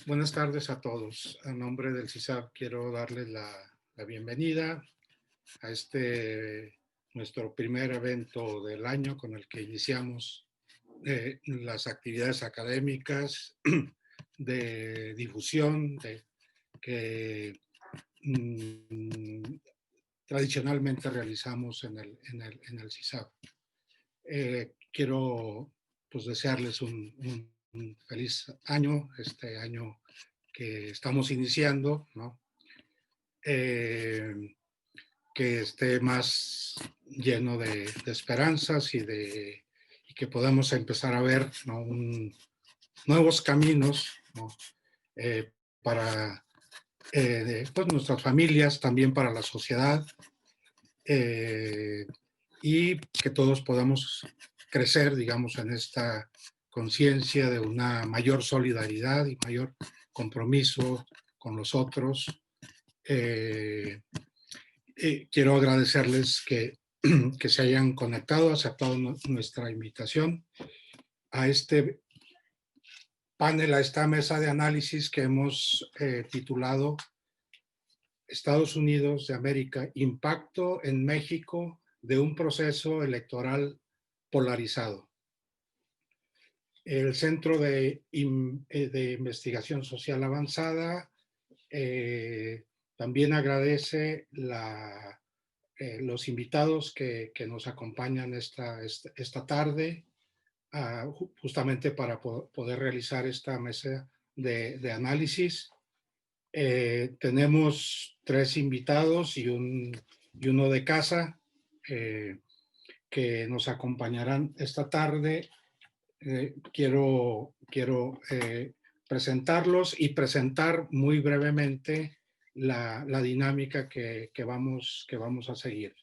Buenas tardes a todos. A nombre del CISAB quiero darles la bienvenida a nuestro primer evento del año con el que iniciamos las actividades académicas de difusión que mm, tradicionalmente realizamos en el CISAB. Quiero pues desearles un feliz año, este año que estamos iniciando, ¿no? Eh, que esté más lleno de esperanzas y que podamos empezar a ver, ¿no? Nuevos caminos, ¿no? eh, para pues nuestras familias, también para la sociedad, eh, y que todos podamos crecer, digamos, en esta conciencia de una mayor solidaridad y mayor compromiso con los otros. Eh, Quiero agradecerles que se hayan conectado, aceptado nuestra invitación a este panel, a esta mesa de análisis que hemos titulado Estados Unidos de América, impacto en México de un proceso electoral polarizado. El Centro de Investigación Social Avanzada también agradece los invitados que nos acompañan esta tarde, justamente para poder realizar esta mesa de análisis. Tenemos 3 invitados y uno de casa que nos acompañarán esta tarde. Quiero presentarlos y presentar muy brevemente la dinámica que vamos a seguir.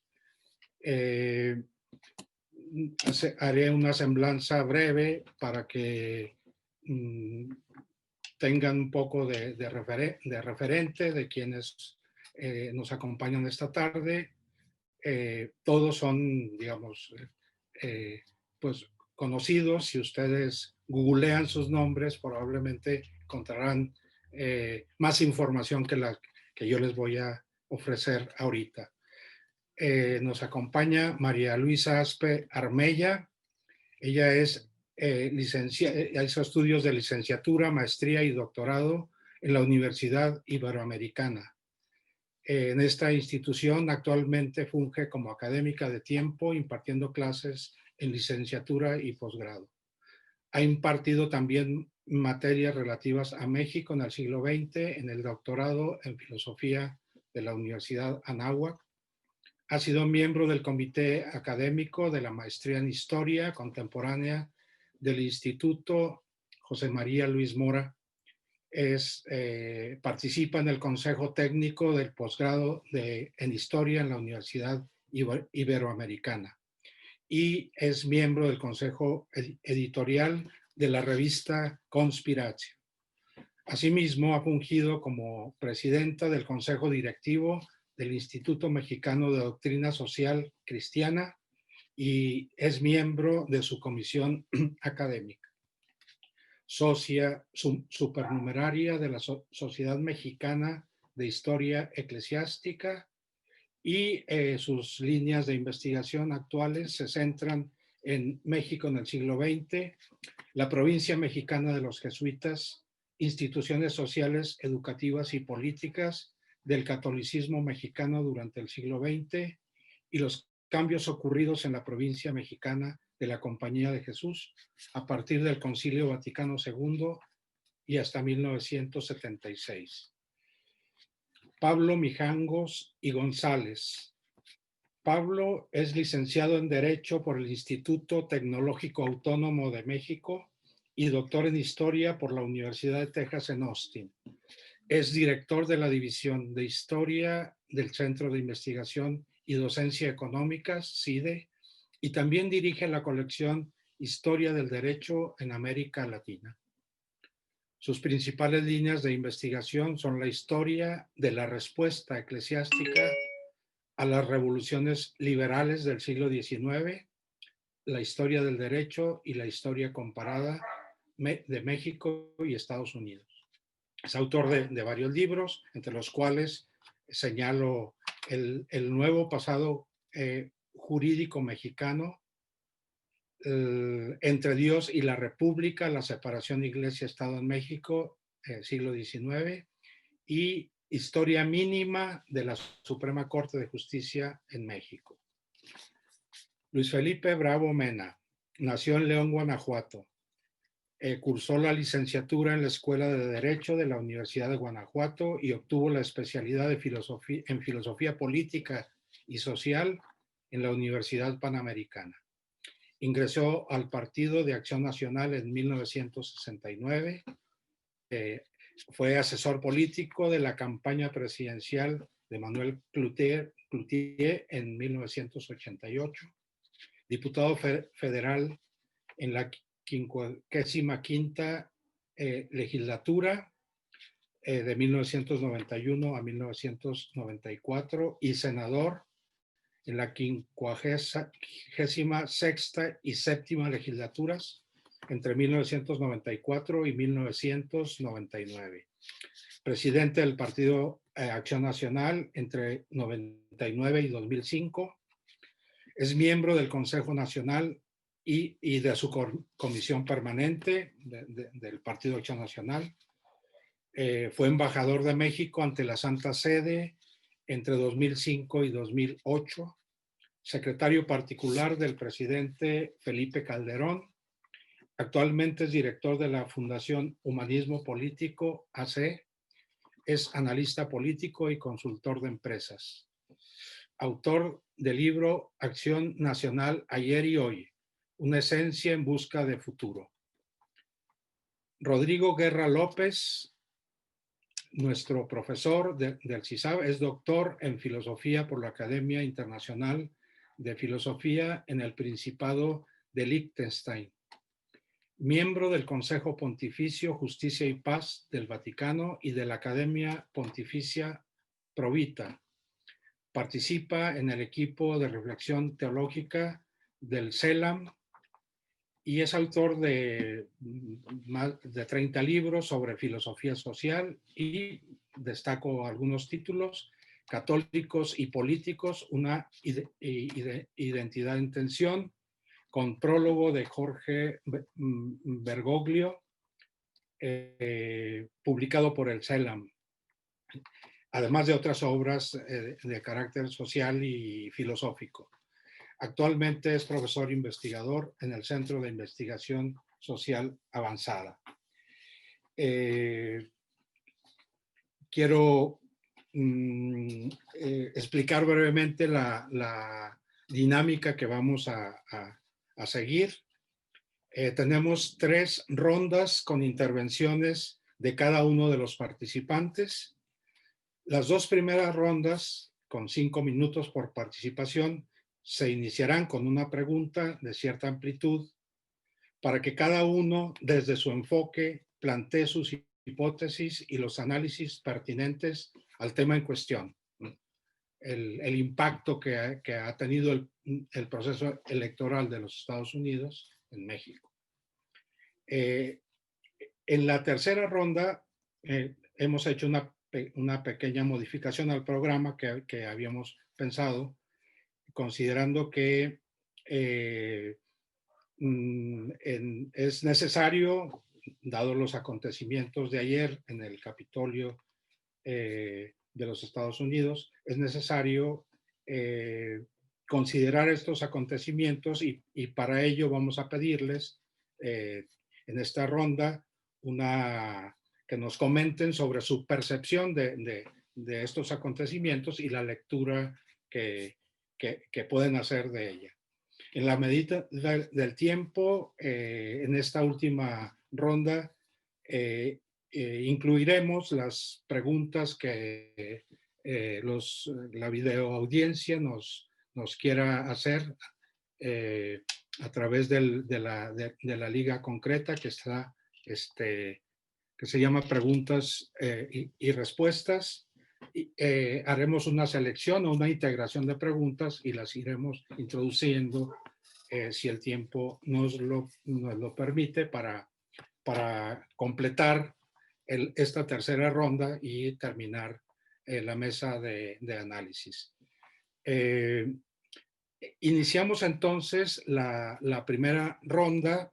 Haré una semblanza breve para que tengan un poco de referente de quienes nos acompañan esta tarde. Todos son, digamos, pues conocidos. Si ustedes googlean sus nombres, probablemente encontrarán más información que la que yo les voy a ofrecer ahorita. Nos acompaña María Luisa Aspe Armella. Ella es hizo estudios de licenciatura, maestría y doctorado en la Universidad Iberoamericana. En esta institución actualmente funge como académica de tiempo, impartiendo clases en licenciatura y posgrado. Ha impartido también materias relativas a México en el siglo XX en el doctorado en filosofía de la Universidad Anáhuac. Ha sido miembro del comité académico de la maestría en historia contemporánea del Instituto José María Luis Mora. Participa en el Consejo Técnico del Posgrado en Historia en la Universidad Iberoamericana y es miembro del Consejo Editorial de la revista Conspiración. Asimismo, ha fungido como presidenta del Consejo Directivo del Instituto Mexicano de Doctrina Social Cristiana y es miembro de su comisión académica. Socia supernumeraria de la Sociedad Mexicana de Historia Eclesiástica y sus líneas de investigación actuales se centran en México en el siglo XX, la provincia mexicana de los jesuitas, instituciones sociales, educativas y políticas del catolicismo mexicano durante el siglo XX y los cambios ocurridos en la provincia mexicana de la Compañía de Jesús a partir del Concilio Vaticano II y hasta 1976. Pablo Mijangos y González. Pablo es licenciado en Derecho por el Instituto Tecnológico Autónomo de México y doctor en Historia por la Universidad de Texas en Austin. Es director de la División de Historia del Centro de Investigación y Docencia Económicas, CIDE, y también dirige la colección Historia del Derecho en América Latina. Sus principales líneas de investigación son la historia de la respuesta eclesiástica a las revoluciones liberales del siglo XIX, la historia del derecho y la historia comparada de México y Estados Unidos. Es autor de varios libros, entre los cuales señalo el nuevo pasado jurídico mexicano, Entre Dios y la República, la separación Iglesia-Estado en México, siglo XIX, y Historia mínima de la Suprema Corte de Justicia en México. Luis Felipe Bravo Mena nació en León, Guanajuato. Cursó la licenciatura en la Escuela de Derecho de la Universidad de Guanajuato y obtuvo la especialidad de en Filosofía Política y Social en la Universidad Panamericana. Ingresó al Partido de Acción Nacional en 1969. Fue asesor político de la campaña presidencial de Manuel Cloutier en 1988. Diputado federal en la 55ª legislatura de 1991 a 1994 y senador en la 56ª y 7ª legislaturas entre 1994 y 1999. Presidente del Partido Acción Nacional entre 99 y 2005. Es miembro del Consejo Nacional y de su comisión permanente del Partido Acción Nacional. Fue embajador de México ante la Santa Sede entre 2005 y 2008, secretario particular del presidente Felipe Calderón. Actualmente es director de la Fundación Humanismo Político, AC. Es analista político y consultor de empresas. Autor del libro Acción Nacional Ayer y Hoy, una esencia en busca de futuro. Rodrigo Guerra López, nuestro profesor del CISAB, es doctor en filosofía por la Academia Internacional de Filosofía en el Principado de Liechtenstein. Miembro del Consejo Pontificio Justicia y Paz del Vaticano y de la Academia Pontificia Provita. Participa en el equipo de reflexión teológica del CELAM y es autor de más de 30 libros sobre filosofía social y destaco algunos títulos: Católicos y Políticos, una identidad en tensión, con prólogo de Jorge Bergoglio, publicado por el CELAM, además de otras obras de carácter social y filosófico. Actualmente es profesor investigador en el Centro de Investigación Social Avanzada. Quiero explicar brevemente la dinámica que vamos a seguir. Tenemos 3 rondas con intervenciones de cada uno de los participantes. Las 2 primeras rondas, con 5 minutos por participación, se iniciarán con una pregunta de cierta amplitud para que cada uno, desde su enfoque, plantee sus hipótesis y los análisis pertinentes al tema en cuestión. El impacto que ha tenido el proceso electoral de los Estados Unidos en México. En la tercera ronda hemos hecho una pequeña modificación al programa que habíamos pensado, considerando que es necesario, dado los acontecimientos de ayer en el Capitolio de los Estados Unidos, es necesario considerar estos acontecimientos y para ello vamos a pedirles en esta ronda que nos comenten sobre su percepción de estos acontecimientos y la lectura que pueden hacer de ella. En la medida del tiempo, en esta última ronda, incluiremos las preguntas que la videoaudiencia nos quiera hacer a través de la liga concreta que está, que se llama Preguntas y Respuestas. Haremos una selección o una integración de preguntas y las iremos introduciendo si el tiempo nos lo permite para completar esta tercera ronda y terminar la mesa de análisis. Iniciamos entonces la primera ronda.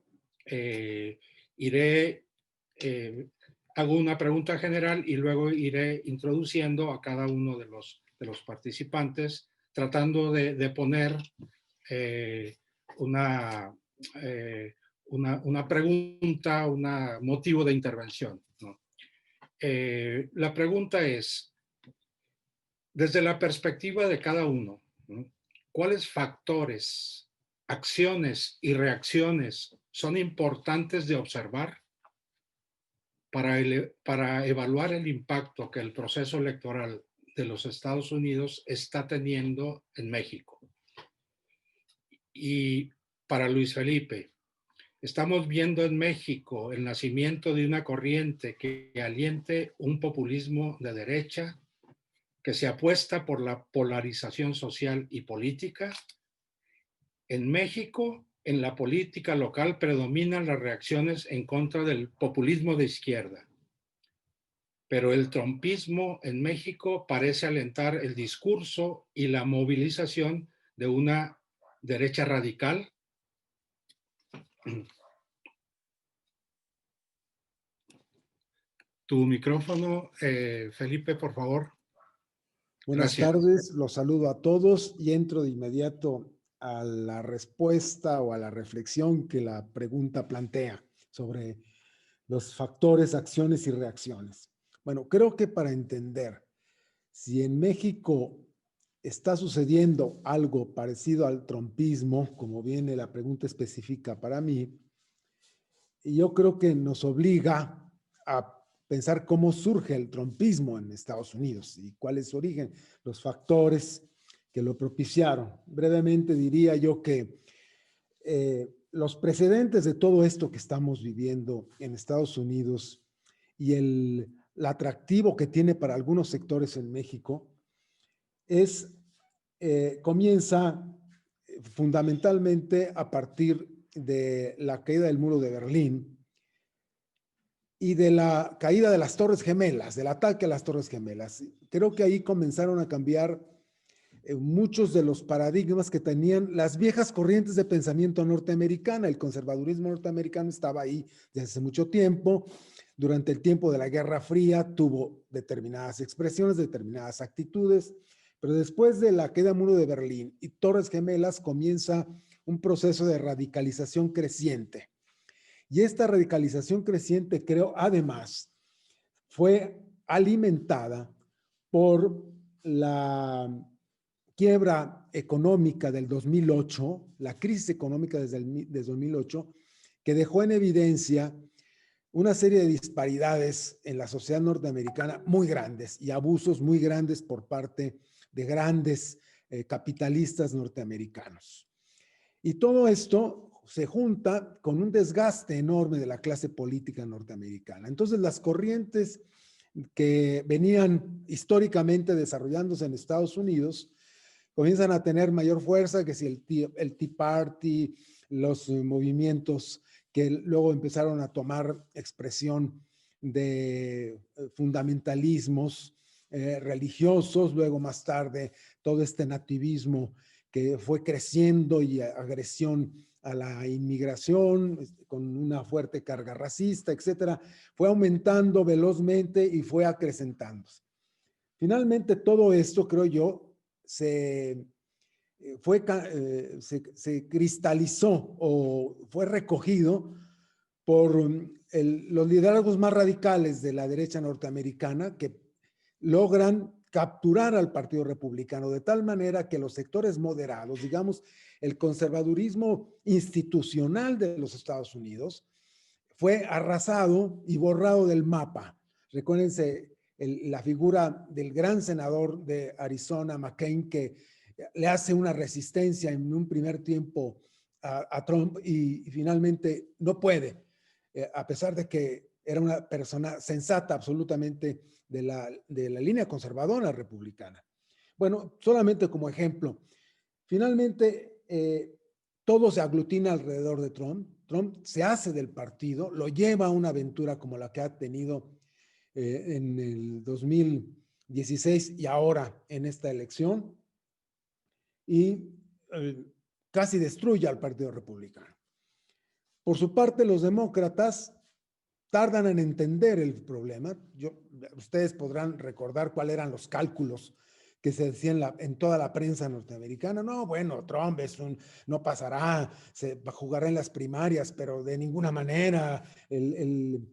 Hago una pregunta general y luego iré introduciendo a cada uno de los participantes, tratando de poner una pregunta, un motivo de intervención, ¿no? La pregunta es, desde la perspectiva de cada uno, ¿no?, ¿cuáles factores, acciones y reacciones son importantes de observar para evaluar el impacto que el proceso electoral de los Estados Unidos está teniendo en México? Y para Luis Felipe, estamos viendo en México el nacimiento de una corriente que aliente un populismo de derecha que se apuesta por la polarización social y política. En México, en la política local predominan las reacciones en contra del populismo de izquierda, pero el trumpismo en México parece alentar el discurso y la movilización de una derecha radical. Tu micrófono, Felipe, por favor. Buenas Gracias. tardes, los saludo a todos y entro de inmediato a la respuesta o a la reflexión que la pregunta plantea sobre los factores, acciones y reacciones. Bueno, creo que para entender si en México está sucediendo algo parecido al trumpismo, como viene la pregunta específica para mí, yo creo que nos obliga a pensar cómo surge el trumpismo en Estados Unidos y cuál es su origen, los factores que lo propiciaron. Brevemente diría yo que los precedentes de todo esto que estamos viviendo en Estados Unidos y el atractivo que tiene para algunos sectores en México comienza fundamentalmente a partir de la caída del muro de Berlín y de la caída de las Torres Gemelas, del ataque a las Torres Gemelas. Creo que ahí comenzaron a cambiar muchos de los paradigmas que tenían las viejas corrientes de pensamiento norteamericana. El conservadurismo norteamericano estaba ahí desde hace mucho tiempo. Durante el tiempo de la Guerra Fría tuvo determinadas expresiones, determinadas actitudes, pero después de la caída del muro de Berlín y Torres Gemelas comienza un proceso de radicalización creciente. Y esta radicalización creciente, creo, además, fue alimentada por la quiebra económica del 2008, la crisis económica desde 2008, que dejó en evidencia una serie de disparidades en la sociedad norteamericana muy grandes y abusos muy grandes por parte de grandes capitalistas norteamericanos. Y todo esto se junta con un desgaste enorme de la clase política norteamericana. Entonces, las corrientes que venían históricamente desarrollándose en Estados Unidos comienzan a tener mayor fuerza, que si el Tea Party, los movimientos que luego empezaron a tomar expresión de fundamentalismos religiosos, luego más tarde todo este nativismo que fue creciendo y agresión a la inmigración con una fuerte carga racista, etcétera, fue aumentando velozmente y fue acrecentándose. Finalmente, todo esto, creo yo, se cristalizó o fue recogido por los liderazgos más radicales de la derecha norteamericana que logran capturar al Partido Republicano de tal manera que los sectores moderados, digamos, el conservadurismo institucional de los Estados Unidos, fue arrasado y borrado del mapa. Recuérdense la figura del gran senador de Arizona, McCain, que le hace una resistencia en un primer tiempo a Trump y finalmente no puede, a pesar de que era una persona sensata absolutamente de la línea conservadora republicana. Bueno, solamente como ejemplo, finalmente todo se aglutina alrededor de Trump. Trump se hace del partido, lo lleva a una aventura como la que ha tenido en el 2016 y ahora en esta elección, y casi destruye al Partido Republicano. Por su parte, los demócratas tardan en entender el problema. Ustedes podrán recordar cuáles eran los cálculos que se decían en toda la prensa norteamericana. No, bueno, Trump no pasará, se jugará en las primarias, pero de ninguna manera el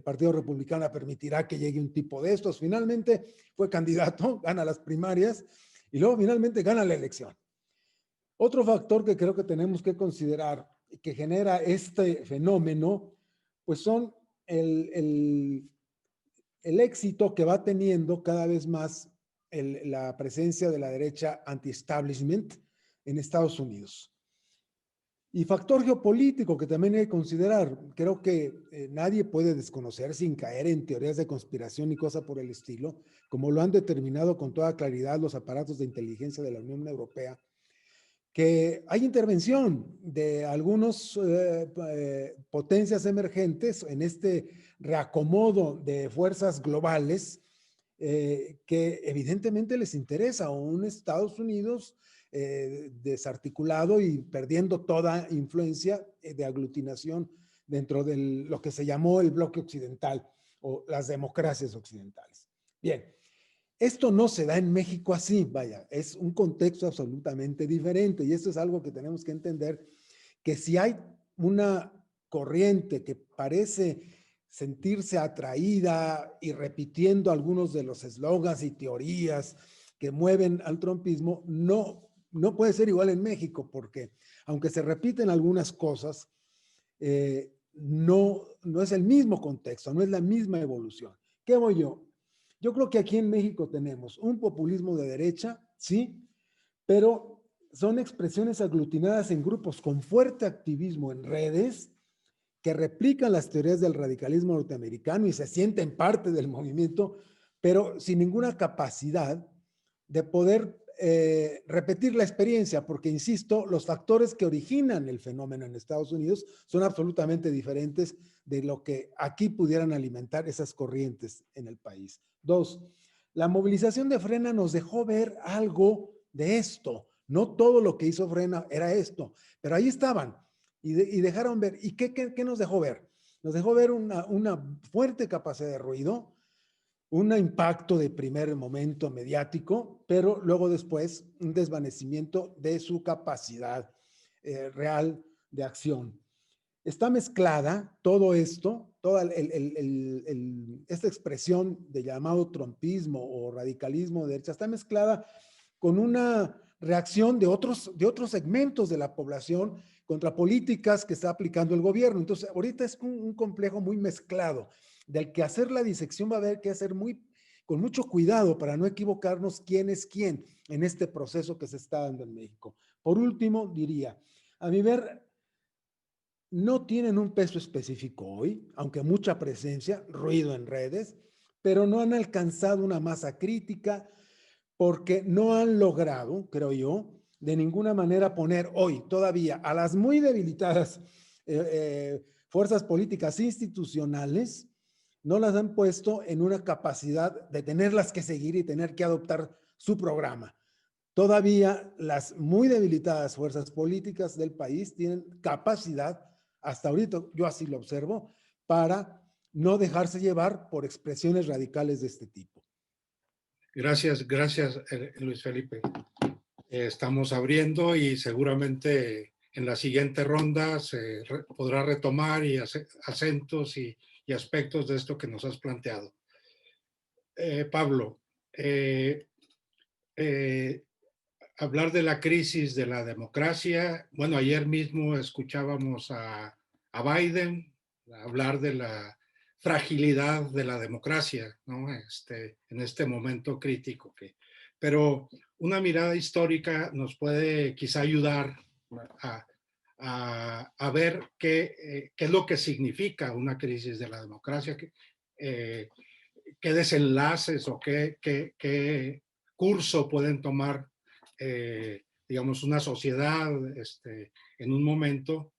Partido Republicano permitirá que llegue un tipo de estos. Finalmente fue candidato, gana las primarias y luego finalmente gana la elección. Otro factor que creo que tenemos que considerar que genera este fenómeno, pues son el éxito que va teniendo cada vez más la presencia de la derecha anti-establishment en Estados Unidos. Y factor geopolítico que también hay que considerar, creo que nadie puede desconocer sin caer en teorías de conspiración y cosas por el estilo, como lo han determinado con toda claridad los aparatos de inteligencia de la Unión Europea, que hay intervención de algunas potencias emergentes en este reacomodo de fuerzas globales que evidentemente les interesa a un Estados Unidos desarticulado y perdiendo toda influencia de aglutinación dentro de lo que se llamó el bloque occidental o las democracias occidentales. Bien. Esto no se da en México así, vaya, es un contexto absolutamente diferente y esto es algo que tenemos que entender, que si hay una corriente que parece sentirse atraída y repitiendo algunos de los eslogans y teorías que mueven al trumpismo, no puede ser igual en México, porque aunque se repiten algunas cosas, no es el mismo contexto, no es la misma evolución. ¿Qué voy yo? Yo creo que aquí en México tenemos un populismo de derecha, sí, pero son expresiones aglutinadas en grupos con fuerte activismo en redes que replican las teorías del radicalismo norteamericano y se sienten parte del movimiento, pero sin ninguna capacidad de poder repetir la experiencia, porque insisto, los factores que originan el fenómeno en Estados Unidos son absolutamente diferentes de lo que aquí pudieran alimentar esas corrientes en el país. Dos, la movilización de Frena nos dejó ver algo de esto. No todo lo que hizo Frena era esto, pero ahí estaban y dejaron ver. ¿Y qué nos dejó ver? Nos dejó ver una fuerte capacidad de ruido, un impacto de primer momento mediático, pero luego después un desvanecimiento de su capacidad real de acción. Está mezclada todo esto, toda esta expresión de llamado trumpismo o radicalismo de derecha, está mezclada con una reacción de otros segmentos de la población contra políticas que está aplicando el gobierno. Entonces, ahorita es un complejo muy mezclado, del que hacer la disección va a haber que hacer con mucho cuidado para no equivocarnos quién es quién en este proceso que se está dando en México. Por último, diría, a mi ver, no tienen un peso específico hoy, aunque mucha presencia, ruido en redes, pero no han alcanzado una masa crítica porque no han logrado, creo yo, de ninguna manera poner hoy todavía a las muy debilitadas fuerzas políticas institucionales, no las han puesto en una capacidad de tenerlas que seguir y tener que adoptar su programa. Todavía las muy debilitadas fuerzas políticas del país tienen capacidad, hasta ahorita yo así lo observo, para no dejarse llevar por expresiones radicales de este tipo. Gracias, Luis Felipe. Estamos abriendo y seguramente en la siguiente ronda se podrá retomar y acentos y aspectos de esto que nos has planteado. Pablo, hablar de la crisis de la democracia. Bueno, ayer mismo escuchábamos a Biden hablar de la fragilidad de la democracia, ¿no? En este momento crítico. Pero una mirada histórica nos puede quizá ayudar a ver qué es lo que significa una crisis de la democracia, qué desenlaces o qué curso pueden tomar digamos, una sociedad en un momento,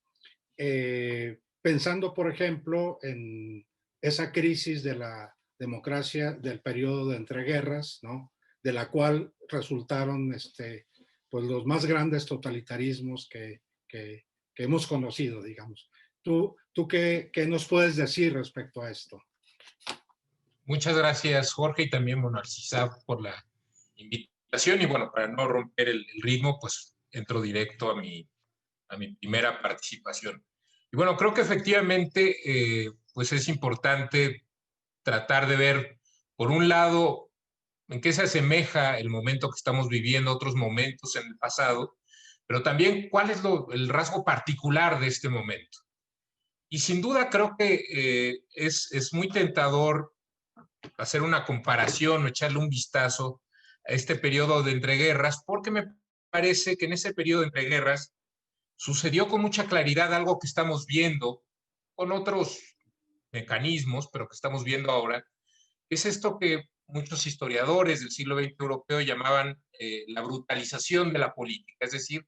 pensando, por ejemplo, en esa crisis de la democracia del periodo de entreguerras, ¿no? De la cual resultaron pues los más grandes totalitarismos que hemos conocido, digamos. ¿Tú qué nos puedes decir respecto a esto? Muchas gracias, Jorge, y también, bueno, Arcisab, por la invitación. Y bueno, para no romper el ritmo, pues entro directo a mi primera participación. Y bueno, creo que efectivamente, pues es importante tratar de ver, por un lado, en qué se asemeja el momento que estamos viviendo a otros momentos en el pasado, pero también cuál es el rasgo particular de este momento. Y sin duda creo que es muy tentador hacer una comparación o echarle un vistazo a este periodo de entreguerras, porque me parece que en ese periodo de entreguerras sucedió con mucha claridad algo que estamos viendo con otros mecanismos, pero que estamos viendo ahora, es esto que muchos historiadores del siglo XX europeo llamaban la brutalización de la política, es decir,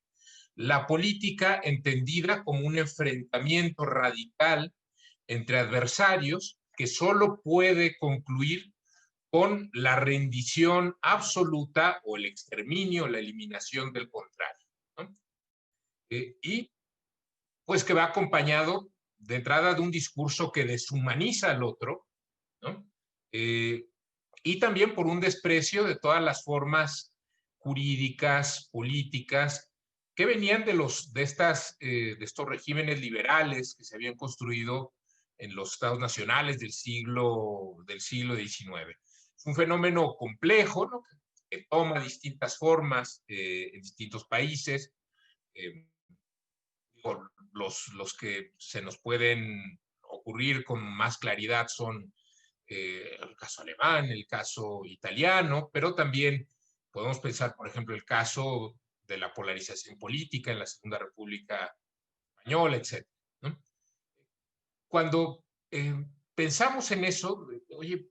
la política entendida como un enfrentamiento radical entre adversarios que solo puede concluir con la rendición absoluta o el exterminio, la eliminación del contrario, ¿no? Y pues que va acompañado de entrada de un discurso que deshumaniza al otro, ¿no? Y también por un desprecio de todas las formas jurídicas, políticas, que venían de estos regímenes liberales que se habían construido en los estados nacionales del siglo XIX. Es un fenómeno complejo, ¿no? Que toma distintas formas en distintos países. Los que se nos pueden ocurrir con más claridad son el caso alemán, el caso italiano, pero también podemos pensar, por ejemplo, el caso de la polarización política en la Segunda República Española, etc., ¿no? Cuando pensamos en eso, oye,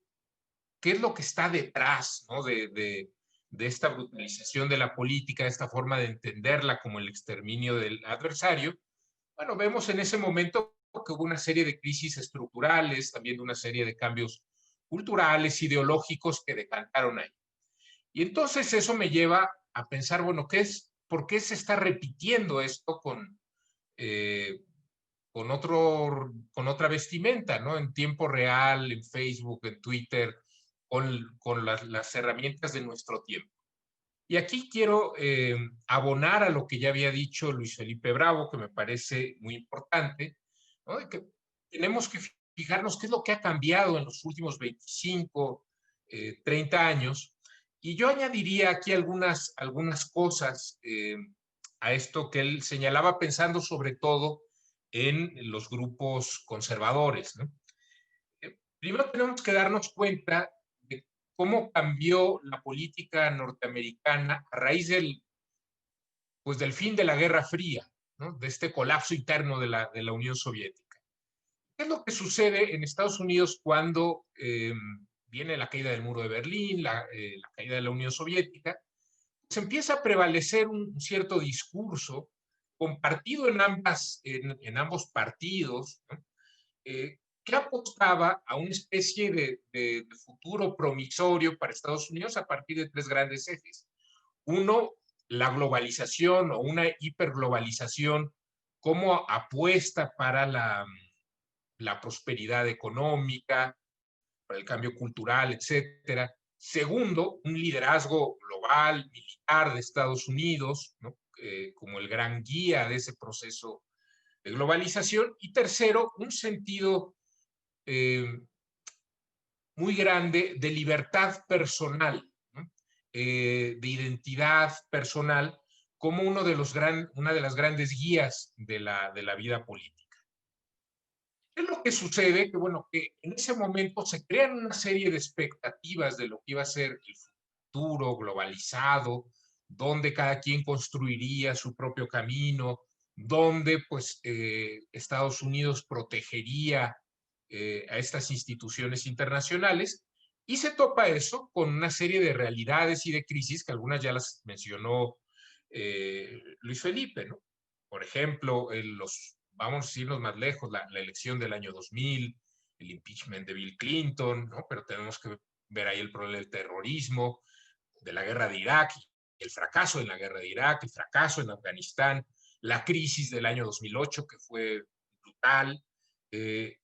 ¿qué es lo que está detrás, ¿no? de esta brutalización de la política, de esta forma de entenderla como el exterminio del adversario? Bueno, vemos en ese momento que hubo una serie de crisis estructurales, también de una serie de cambios culturales, ideológicos que decantaron ahí. Y entonces eso me lleva a pensar, bueno, ¿por qué se está repitiendo esto con otra vestimenta, ¿no? En tiempo real, en Facebook, en Twitter, con las herramientas de nuestro tiempo? Y aquí quiero abonar a lo que ya había dicho Luis Felipe Bravo, que me parece muy importante, ¿no? De que tenemos que fijarnos qué es lo que ha cambiado en los últimos 25, 30 años. Y yo añadiría aquí algunas cosas a esto que él señalaba, pensando sobre todo en los grupos conservadores, ¿no? Primero tenemos que darnos cuenta de cómo cambió la política norteamericana a raíz del fin de la Guerra Fría, ¿no? De este colapso interno de la Unión Soviética. ¿Qué es lo que sucede en Estados Unidos cuando viene la caída del muro de Berlín, la caída de la Unión Soviética? Se empieza a prevalecer un cierto discurso compartido en ambos partidos, ¿no? Que apostaba a una especie de futuro promisorio para Estados Unidos a partir de tres grandes ejes. Uno, la globalización o una hiperglobalización como apuesta para la prosperidad económica, para el cambio cultural, etcétera. Segundo, un liderazgo global, militar de Estados Unidos, ¿no? Como el gran guía de ese proceso de globalización. Y tercero, un sentido muy grande de libertad personal, ¿no? De identidad personal, como una de las grandes guías de la vida política. ¿Qué es lo que sucede? Que bueno, que en ese momento se crean una serie de expectativas de lo que iba a ser el futuro globalizado, donde cada quien construiría su propio camino, donde pues Estados Unidos protegería a estas instituciones internacionales, y se topa eso con una serie de realidades y de crisis que algunas ya las mencionó Luis Felipe, ¿no? Por ejemplo, vamos a irnos más lejos, la elección del año 2000, el impeachment de Bill Clinton, ¿no? Pero tenemos que ver ahí el problema del terrorismo, de la guerra de Irak, el fracaso en la guerra de Irak, el fracaso en Afganistán, la crisis del año 2008, que fue brutal,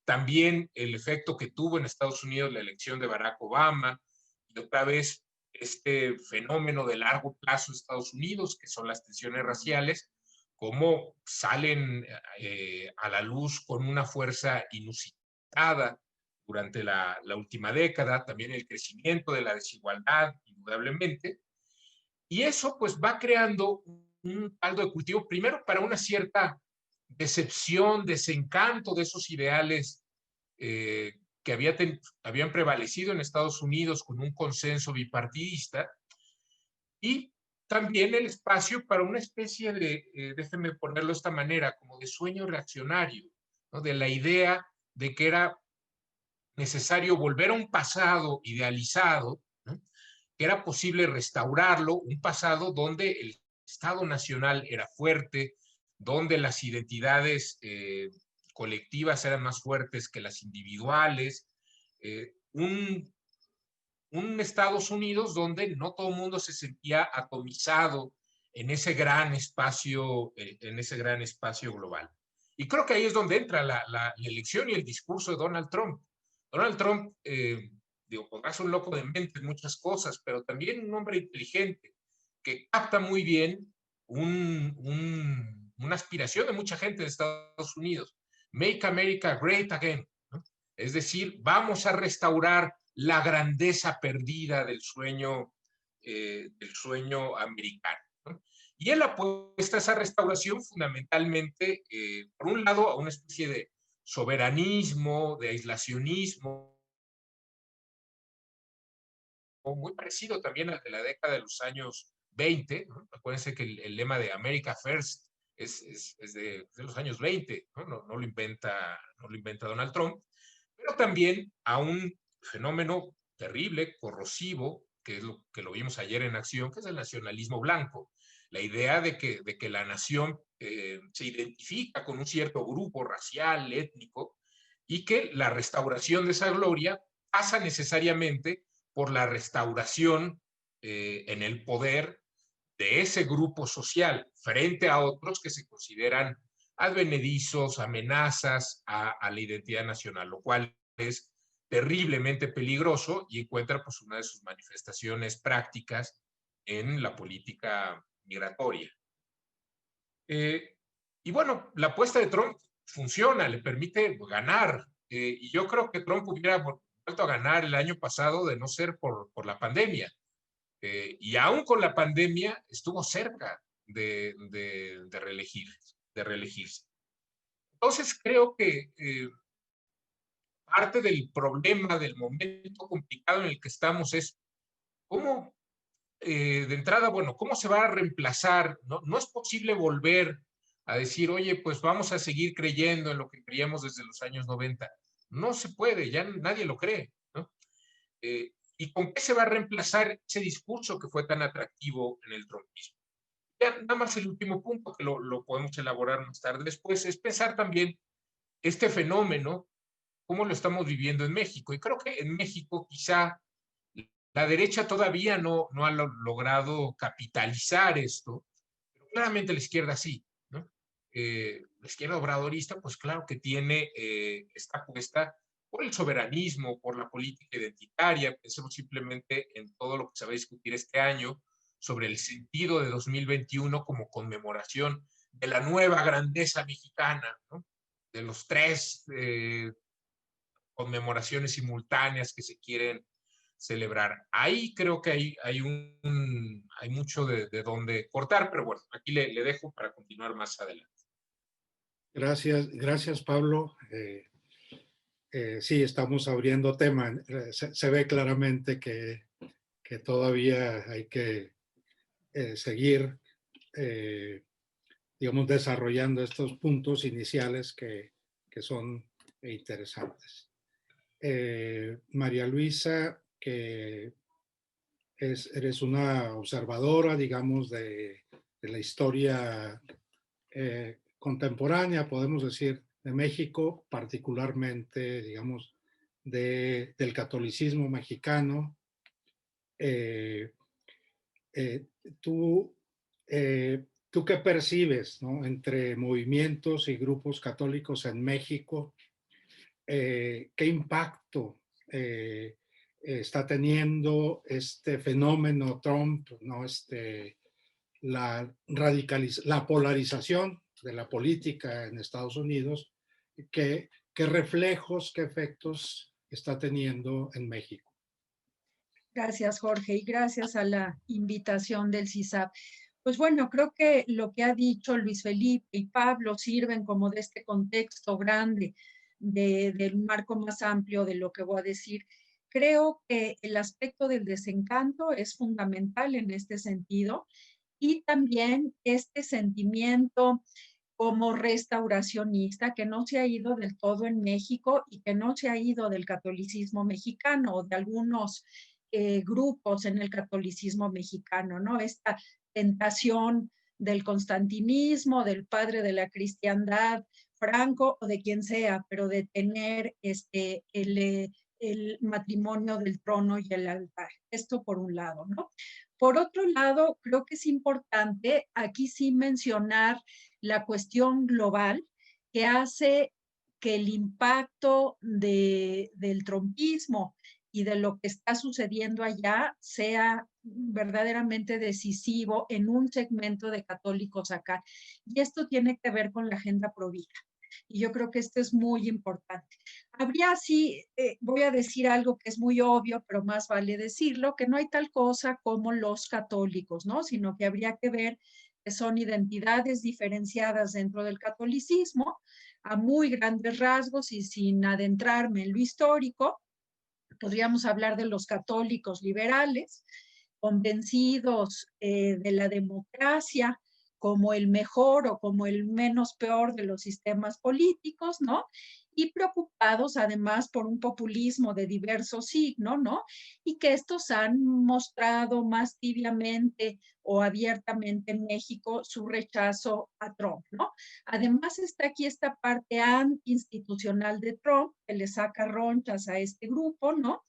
también el efecto que tuvo en Estados Unidos la elección de Barack Obama, y otra vez este fenómeno de largo plazo de Estados Unidos, que son las tensiones raciales, cómo salen a la luz con una fuerza inusitada durante la última década, también el crecimiento de la desigualdad, indudablemente, y eso pues va creando un caldo de cultivo, primero para una cierta decepción, desencanto de esos ideales que habían prevalecido en Estados Unidos con un consenso bipartidista, y también el espacio para una especie de, déjenme ponerlo de esta manera, como de sueño reaccionario, ¿no? De la idea de que era necesario volver a un pasado idealizado, ¿no? Que era posible restaurarlo, un pasado donde el Estado Nacional era fuerte, donde las identidades colectivas eran más fuertes que las individuales, un Estados Unidos donde no todo el mundo se sentía atomizado en ese gran espacio global. Y creo que ahí es donde entra la elección y el discurso de Donald Trump. Donald Trump, digo, podrá ser un loco de mente en muchas cosas, pero también un hombre inteligente que capta muy bien una aspiración de mucha gente de Estados Unidos. Make America Great Again, ¿no? Es decir, vamos a restaurar la grandeza perdida del sueño americano, ¿no? Y él apuesta a esa restauración fundamentalmente, por un lado, a una especie de soberanismo, de aislacionismo, muy parecido también al de la década de los años 20, ¿no? Acuérdense que el lema de America First es de los años 20, ¿no? No lo inventa Donald Trump, pero también a un fenómeno terrible, corrosivo, que es lo que lo vimos ayer en acción, que es el nacionalismo blanco. La idea de que la nación se identifica con un cierto grupo racial, étnico, y que la restauración de esa gloria pasa necesariamente por la restauración en el poder de ese grupo social frente a otros que se consideran advenedizos, amenazas a la identidad nacional, lo cual es terriblemente peligroso y encuentra pues una de sus manifestaciones prácticas en la política migratoria. Y bueno, la apuesta de Trump funciona, le permite ganar, y yo creo que Trump hubiera vuelto a ganar el año pasado de no ser por la pandemia. Y aún con la pandemia estuvo cerca de reelegirse. Entonces creo que parte del problema, del momento complicado en el que estamos es cómo, de entrada, bueno, cómo se va a reemplazar. No es posible volver a decir, oye, pues vamos a seguir creyendo en lo que creíamos desde los años 90. No se puede, ya nadie lo cree, ¿no? ¿Y con qué se va a reemplazar ese discurso que fue tan atractivo en el trumpismo? Ya nada más el último punto, que lo podemos elaborar más tarde después, es pensar también este fenómeno, cómo lo estamos viviendo en México. Y creo que en México quizá la derecha todavía no ha logrado capitalizar esto, pero claramente la izquierda sí, ¿no? La izquierda obradorista, pues claro que tiene esta apuesta por el soberanismo, por la política identitaria. Pensemos simplemente en todo lo que se va a discutir este año sobre el sentido de 2021 como conmemoración de la nueva grandeza mexicana, ¿no? De los tres conmemoraciones simultáneas que se quieren celebrar. Ahí creo que hay mucho de dónde cortar, pero bueno, aquí le dejo para continuar más adelante. Gracias Pablo. Sí, estamos abriendo tema. Se ve claramente que todavía hay que seguir, digamos, desarrollando estos puntos iniciales que son interesantes. María Luisa, que eres una observadora, digamos, de la historia contemporánea, podemos decir, de México, particularmente, digamos, del catolicismo mexicano. ¿Tú qué percibes, ¿no?, entre movimientos y grupos católicos en México? ¿Qué impacto está teniendo este fenómeno Trump, ¿no? La polarización de la política en Estados Unidos, qué reflejos, qué efectos está teniendo en México? Gracias, Jorge, y gracias a la invitación del CISAP. Pues bueno, creo que lo que ha dicho Luis Felipe y Pablo sirven como de este contexto grande, del marco más amplio de lo que voy a decir. Creo que el aspecto del desencanto es fundamental en este sentido y también este sentimiento como restauracionista que no se ha ido del todo en México y que no se ha ido del catolicismo mexicano o de algunos grupos en el catolicismo mexicano, ¿no? Esta tentación del constantinismo, del padre de la cristiandad, Franco o de quien sea, pero de tener el matrimonio del trono y el altar. Esto por un lado, ¿no? Por otro lado, creo que es importante aquí sí mencionar la cuestión global que hace que el impacto del trumpismo y de lo que está sucediendo allá sea verdaderamente decisivo en un segmento de católicos acá. Y esto tiene que ver con la agenda pro vida. Y yo creo que esto es muy importante. Habría sí, voy a decir algo que es muy obvio, pero más vale decirlo, que no hay tal cosa como los católicos, ¿no? Sino que habría que ver que son identidades diferenciadas dentro del catolicismo, a muy grandes rasgos y sin adentrarme en lo histórico. Podríamos hablar de los católicos liberales, convencidos de la democracia como el mejor o como el menos peor de los sistemas políticos, ¿no? Y preocupados además por un populismo de diverso signo, ¿no? Y que estos han mostrado más tibiamente o abiertamente en México su rechazo a Trump, ¿no? Además está aquí esta parte anti-institucional de Trump que le saca ronchas a este grupo, ¿no?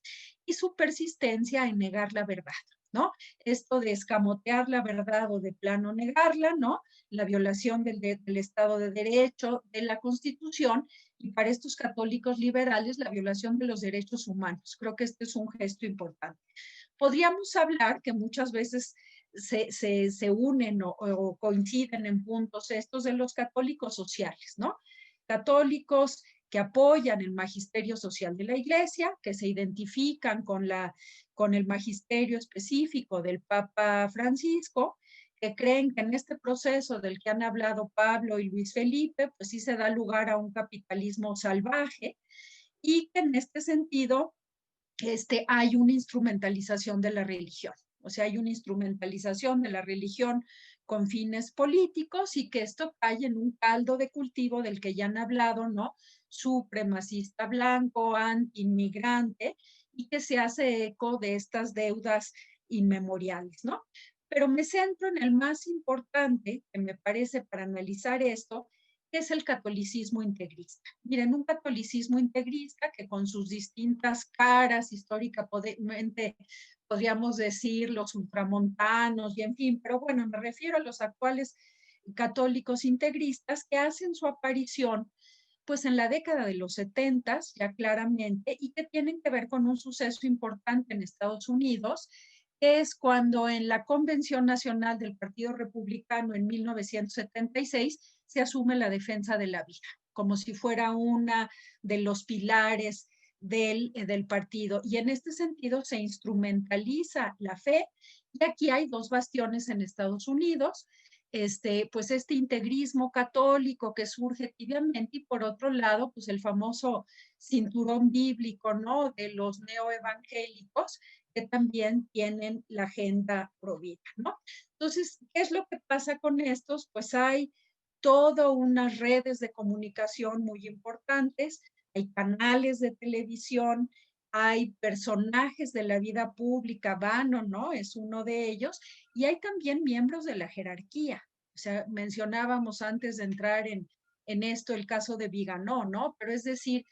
Y su persistencia en negar la verdad, ¿no? Esto de escamotear la verdad o de plano negarla, ¿no? La violación del Estado de Derecho, de la Constitución, y para estos católicos liberales, la violación de los derechos humanos. Creo que este es un gesto importante. Podríamos hablar que muchas veces se unen o coinciden en puntos estos de los católicos sociales, ¿no? Católicos que apoyan el magisterio social de la Iglesia, que se identifican con el magisterio específico del Papa Francisco, que creen que en este proceso del que han hablado Pablo y Luis Felipe, pues sí se da lugar a un capitalismo salvaje y que en este sentido hay una instrumentalización de la religión. O sea, hay una instrumentalización de la religión con fines políticos y que esto cae en un caldo de cultivo del que ya han hablado, ¿no? Supremacista blanco, anti-inmigrante, y que se hace eco de estas deudas inmemoriales, ¿no? Pero me centro en el más importante, que me parece para analizar esto, que es el catolicismo integrista. Miren, un catolicismo integrista que con sus distintas caras históricamente podríamos decir los ultramontanos y en fin, pero bueno, me refiero a los actuales católicos integristas que hacen su aparición pues en la década de los 70 ya claramente y que tienen que ver con un suceso importante en Estados Unidos, que es cuando en la Convención Nacional del Partido Republicano en 1976 se asume la defensa de la vida, como si fuera una de los pilares del partido. Y en este sentido se instrumentaliza la fe. Y aquí hay dos bastiones en Estados Unidos, pues este integrismo católico que surge tibiamente y por otro lado, pues el famoso cinturón bíblico, ¿no? De los neoevangélicos que también tienen la agenda pro vida, ¿no? Entonces, ¿qué es lo que pasa con estos? Pues hay todas unas redes de comunicación muy importantes, hay canales de televisión, hay personajes de la vida pública, Bannon, ¿no? Es uno de ellos, y hay también miembros de la jerarquía. O sea, mencionábamos antes de entrar en esto el caso de Viganó, ¿no? Pero es decir,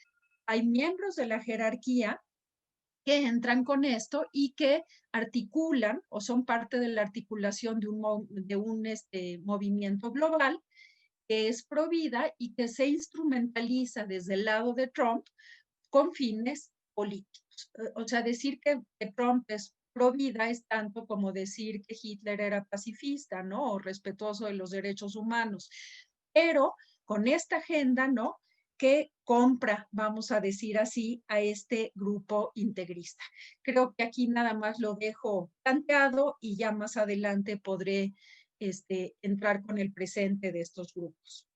hay miembros de la jerarquía que entran con esto y que articulan o son parte de la articulación de un movimiento global que es pro vida y que se instrumentaliza desde el lado de Trump con fines políticos. O sea, decir que Trump es pro vida es tanto como decir que Hitler era pacifista, ¿no? O respetuoso de los derechos humanos. Pero con esta agenda, ¿no? Que compra, vamos a decir así, a este grupo integrista. Creo que aquí nada más lo dejo planteado y ya más adelante podré entrar con el presente de estos grupos.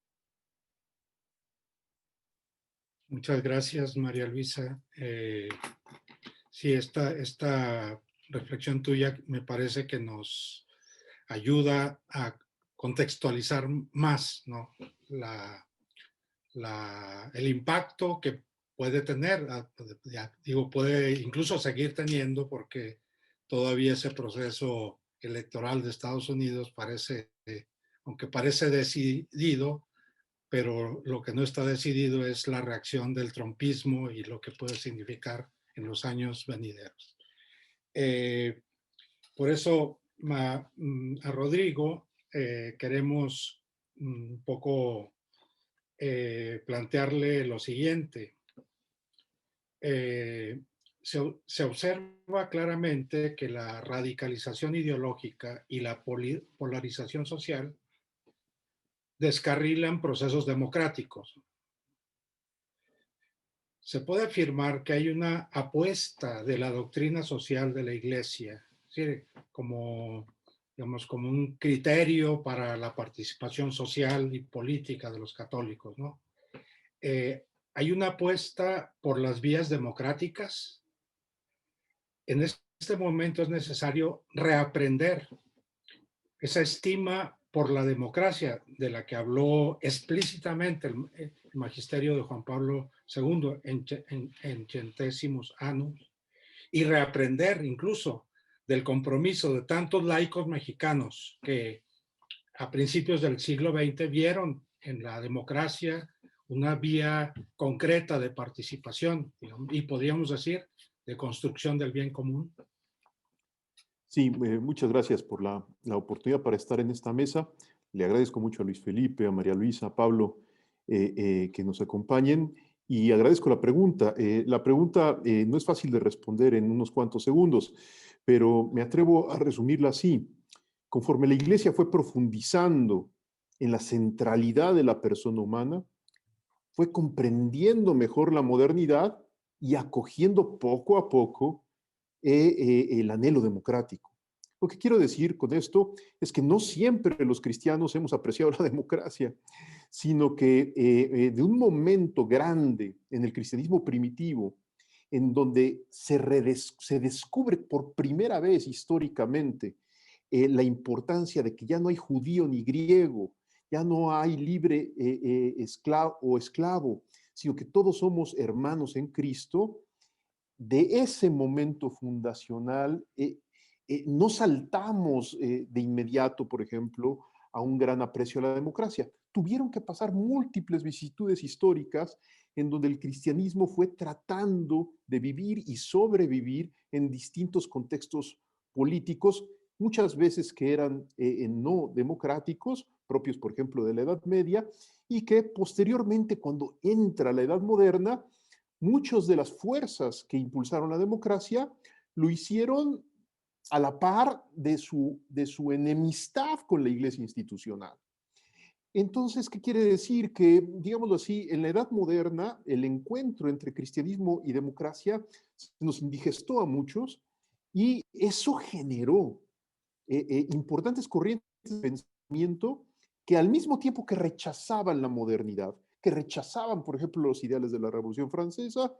Muchas gracias, María Luisa. Sí, esta reflexión tuya me parece que nos ayuda a contextualizar más, ¿no? El impacto que puede tener, digo, puede incluso seguir teniendo, porque todavía ese proceso electoral de Estados Unidos parece, aunque parece decidido, pero lo que no está decidido es la reacción del trumpismo y lo que puede significar en los años venideros. Por eso a Rodrigo queremos un poco plantearle lo siguiente. Se observa claramente que la radicalización ideológica y la polarización social descarrilan procesos democráticos. Se puede afirmar que hay una apuesta de la doctrina social de la Iglesia, ¿sí? Digamos, como un criterio para la participación social y política de los católicos, ¿no? Hay una apuesta por las vías democráticas. En este momento es necesario reaprender esa estima por la democracia de la que habló explícitamente el magisterio de Juan Pablo II en Centésimos Annus, y reaprender incluso del compromiso de tantos laicos mexicanos que a principios del siglo XX vieron en la democracia una vía concreta de participación, digamos, y podríamos decir de construcción del bien común. Sí, muchas gracias por la oportunidad para estar en esta mesa. Le agradezco mucho a Luis Felipe, a María Luisa, a Pablo, que nos acompañen, y agradezco la pregunta. La pregunta no es fácil de responder en unos cuantos segundos, pero me atrevo a resumirla así. Conforme la Iglesia fue profundizando en la centralidad de la persona humana, fue comprendiendo mejor la modernidad y acogiendo poco a poco el anhelo democrático. Lo que quiero decir con esto es que no siempre los cristianos hemos apreciado la democracia, sino que de un momento grande en el cristianismo primitivo, en donde se descubre por primera vez históricamente la importancia de que ya no hay judío ni griego, ya no hay libre esclavo o esclavo, sino que todos somos hermanos en Cristo. De ese momento fundacional, no saltamos de inmediato, por ejemplo, a un gran aprecio a la democracia. Tuvieron que pasar múltiples vicisitudes históricas en donde el cristianismo fue tratando de vivir y sobrevivir en distintos contextos políticos, muchas veces que eran no democráticos, propios, por ejemplo, de la Edad Media, y que posteriormente, cuando entra la Edad Moderna, muchas de las fuerzas que impulsaron la democracia lo hicieron a la par de su enemistad con la Iglesia institucional. Entonces, ¿qué quiere decir? Que, digámoslo así, en la Edad Moderna, el encuentro entre cristianismo y democracia nos indigestó a muchos, y eso generó importantes corrientes de pensamiento que, al mismo tiempo que rechazaban la modernidad, que rechazaban, por ejemplo, los ideales de la Revolución Francesa,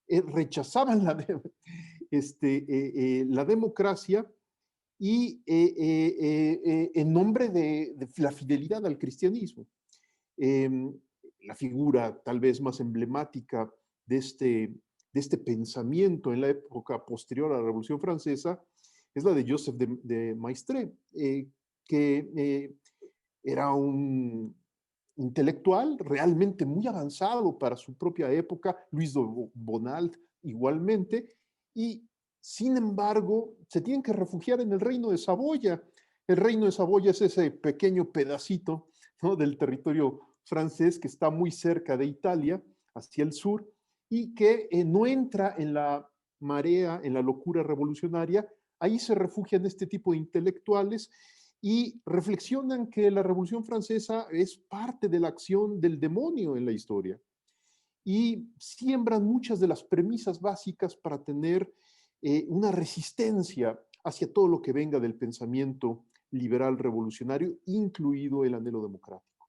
rechazaban la democracia, y en nombre de la fidelidad al cristianismo. La figura tal vez más emblemática de este pensamiento en la época posterior a la Revolución Francesa es la de Joseph de Maistre, que era un intelectual realmente muy avanzado para su propia época, Luis de Bonald igualmente, y sin embargo se tienen que refugiar en el Reino de Saboya. El Reino de Saboya es ese pequeño pedacito, ¿no?, del territorio francés que está muy cerca de Italia, hacia el sur, y que no entra en la marea, en la locura revolucionaria. Ahí se refugian este tipo de intelectuales y reflexionan que la Revolución Francesa es parte de la acción del demonio en la historia y siembran muchas de las premisas básicas para tener una resistencia hacia todo lo que venga del pensamiento liberal revolucionario, incluido el anhelo democrático.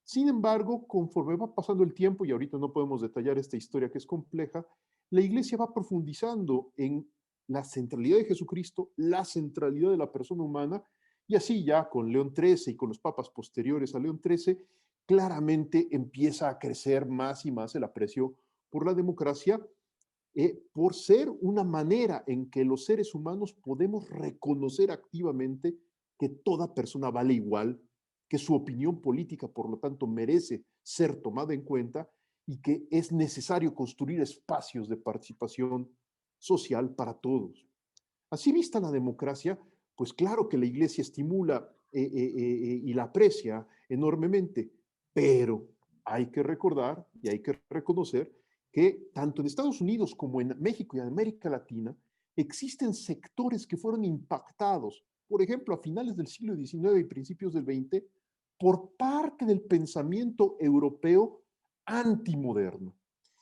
Sin embargo, conforme va pasando el tiempo, y ahorita no podemos detallar esta historia que es compleja, la Iglesia va profundizando en la centralidad de Jesucristo, la centralidad de la persona humana, y así ya con León XIII y con los papas posteriores a León XIII, claramente empieza a crecer más y más el aprecio por la democracia, por ser una manera en que los seres humanos podemos reconocer activamente que toda persona vale igual, que su opinión política, por lo tanto, merece ser tomada en cuenta y que es necesario construir espacios de participación social para todos. Así vista la democracia, pues claro que la Iglesia estimula y la aprecia enormemente, pero hay que recordar y hay que reconocer que tanto en Estados Unidos como en México y en América Latina existen sectores que fueron impactados, por ejemplo, a finales del siglo XIX y principios del XX, por parte del pensamiento europeo antimoderno.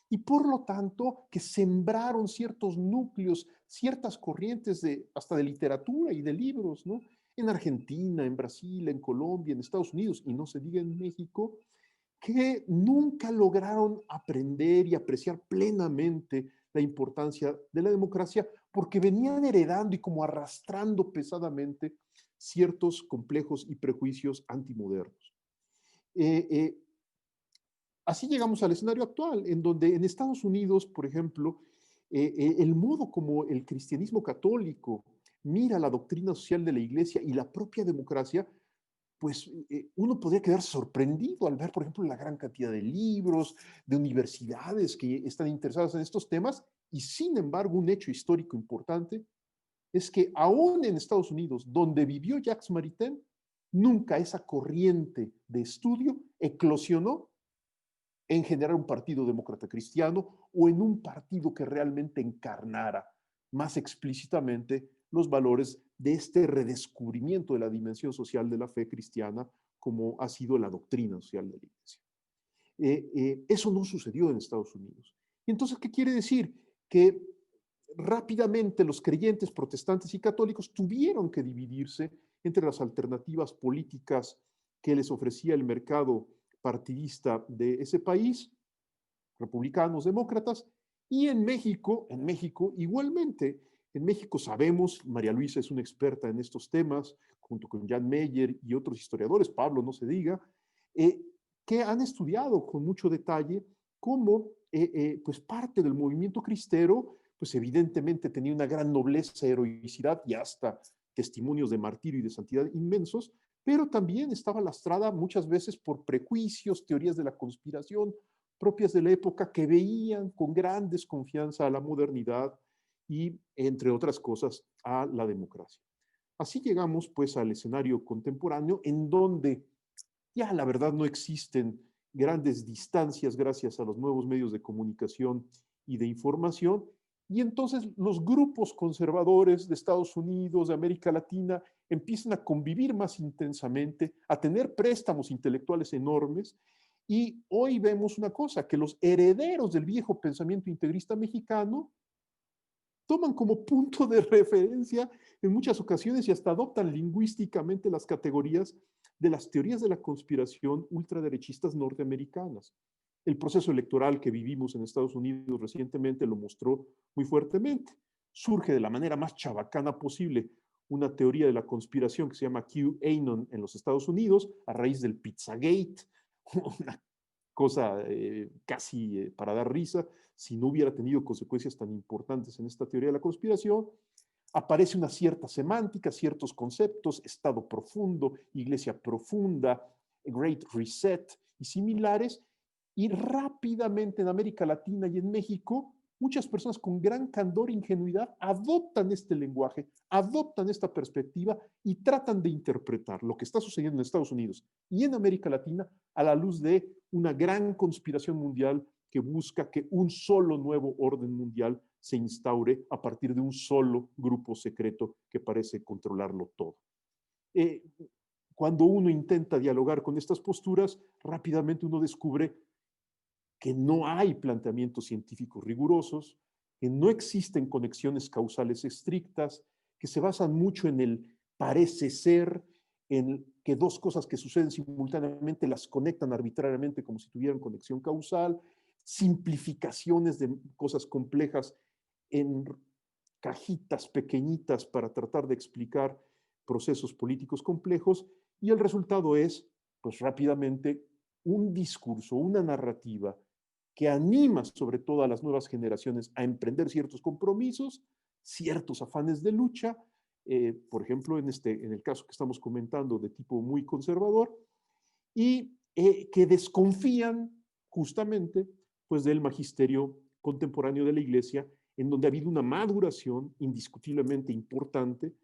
Y por lo tanto, que sembraron ciertos núcleos, ciertas corrientes hasta de literatura y de libros, ¿no?, en Argentina, en Brasil, en Colombia, en Estados Unidos, y no se diga en México, que nunca lograron aprender y apreciar plenamente la importancia de la democracia porque venían heredando y como arrastrando pesadamente ciertos complejos y prejuicios antimodernos. Así llegamos al escenario actual, en donde en Estados Unidos, por ejemplo, el modo como el cristianismo católico mira la doctrina social de la Iglesia y la propia democracia, pues uno podría quedar sorprendido al ver, por ejemplo, la gran cantidad de libros, de universidades que están interesadas en estos temas, y sin embargo, un hecho histórico importante es que aún en Estados Unidos, donde vivió Jacques Maritain, nunca esa corriente de estudio eclosionó en generar un partido demócrata cristiano o en un partido que realmente encarnara más explícitamente los valores de este redescubrimiento de la dimensión social de la fe cristiana como ha sido la doctrina social de la Iglesia. Eso no sucedió en Estados Unidos. Y entonces, ¿qué quiere decir? Que rápidamente los creyentes protestantes y católicos tuvieron que dividirse entre las alternativas políticas que les ofrecía el mercado partidista de ese país, republicanos, demócratas, y en México igualmente. En México sabemos, María Luisa es una experta en estos temas, junto con Jan Meyer y otros historiadores, Pablo no se diga, que han estudiado con mucho detalle cómo pues parte del movimiento cristero, pues evidentemente tenía una gran nobleza, heroicidad y hasta testimonios de martirio y de santidad inmensos, pero también estaba lastrada muchas veces por prejuicios, teorías de la conspiración propias de la época que veían con gran desconfianza a la modernidad y, entre otras cosas, a la democracia. Así llegamos pues al escenario contemporáneo en donde ya la verdad no existen grandes distancias gracias a los nuevos medios de comunicación y de información, y entonces los grupos conservadores de Estados Unidos, de América Latina, empiezan a convivir más intensamente, a tener préstamos intelectuales enormes, y hoy vemos una cosa, que los herederos del viejo pensamiento integrista mexicano toman como punto de referencia en muchas ocasiones y hasta adoptan lingüísticamente las categorías de las teorías de la conspiración ultraderechistas norteamericanas. El proceso electoral que vivimos en Estados Unidos recientemente lo mostró muy fuertemente. Surge de la manera más chabacana posible una teoría de la conspiración que se llama QAnon en los Estados Unidos a raíz del Pizzagate, una cosa casi para dar risa, si no hubiera tenido consecuencias tan importantes en esta teoría de la conspiración. Aparece una cierta semántica, ciertos conceptos, estado profundo, iglesia profunda, Great Reset y similares, y rápidamente en América Latina y en México, muchas personas con gran candor e ingenuidad adoptan este lenguaje, adoptan esta perspectiva y tratan de interpretar lo que está sucediendo en Estados Unidos y en América Latina a la luz de una gran conspiración mundial que busca que un solo nuevo orden mundial se instaure a partir de un solo grupo secreto que parece controlarlo todo. Cuando uno intenta dialogar con estas posturas, rápidamente uno descubre que no hay planteamientos científicos rigurosos, que no existen conexiones causales estrictas, que se basan mucho en el parece ser, en que dos cosas que suceden simultáneamente las conectan arbitrariamente como si tuvieran conexión causal, simplificaciones de cosas complejas en cajitas pequeñitas para tratar de explicar procesos políticos complejos, y el resultado es, pues rápidamente, un discurso, una narrativa que anima sobre todo a las nuevas generaciones a emprender ciertos compromisos, ciertos afanes de lucha, por ejemplo, en el caso que estamos comentando de tipo muy conservador, y que desconfían justamente pues, del magisterio contemporáneo de la Iglesia, en donde ha habido una maduración indiscutiblemente importante,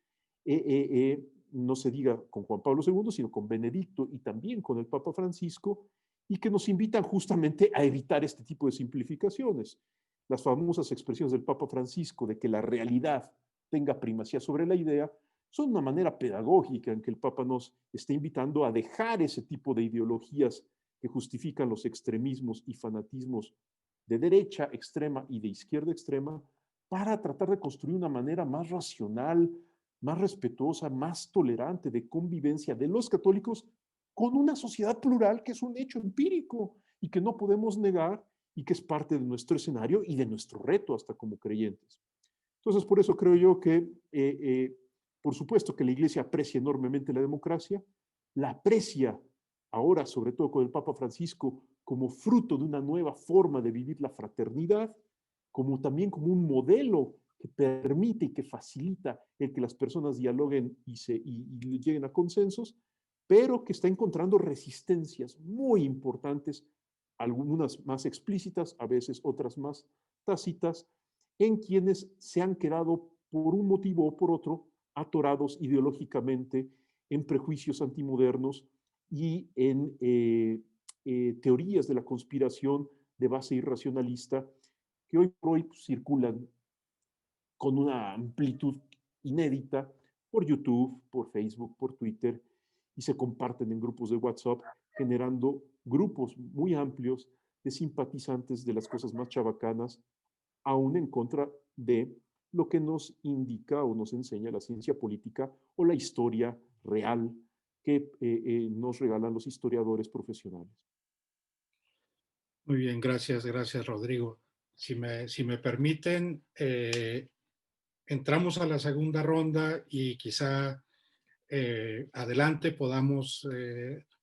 no se diga con Juan Pablo II, sino con Benedicto y también con el Papa Francisco, y que nos invitan justamente a evitar este tipo de simplificaciones. Las famosas expresiones del Papa Francisco de que la realidad tenga primacía sobre la idea son una manera pedagógica en que el Papa nos está invitando a dejar ese tipo de ideologías que justifican los extremismos y fanatismos de derecha extrema y de izquierda extrema para tratar de construir una manera más racional, más respetuosa, más tolerante de convivencia de los católicos con una sociedad plural que es un hecho empírico y que no podemos negar y que es parte de nuestro escenario y de nuestro reto hasta como creyentes. Entonces, por eso creo yo que, por supuesto que la Iglesia aprecia enormemente la democracia, la aprecia ahora, sobre todo con el Papa Francisco, como fruto de una nueva forma de vivir la fraternidad, como también como un modelo que permite y que facilita el que las personas dialoguen y lleguen a consensos, pero que está encontrando resistencias muy importantes, algunas más explícitas, a veces otras más tácitas, en quienes se han quedado por un motivo o por otro atorados ideológicamente en prejuicios antimodernos y en teorías de la conspiración de base irracionalista que hoy por hoy circulan con una amplitud inédita por YouTube, por Facebook, por Twitter, y se comparten en grupos de WhatsApp, generando grupos muy amplios de simpatizantes de las cosas más chabacanas, aún en contra de lo que nos indica o nos enseña la ciencia política o la historia real que nos regalan los historiadores profesionales. Muy bien, gracias Rodrigo. Si me permiten, entramos a la segunda ronda y quizá adelante podamos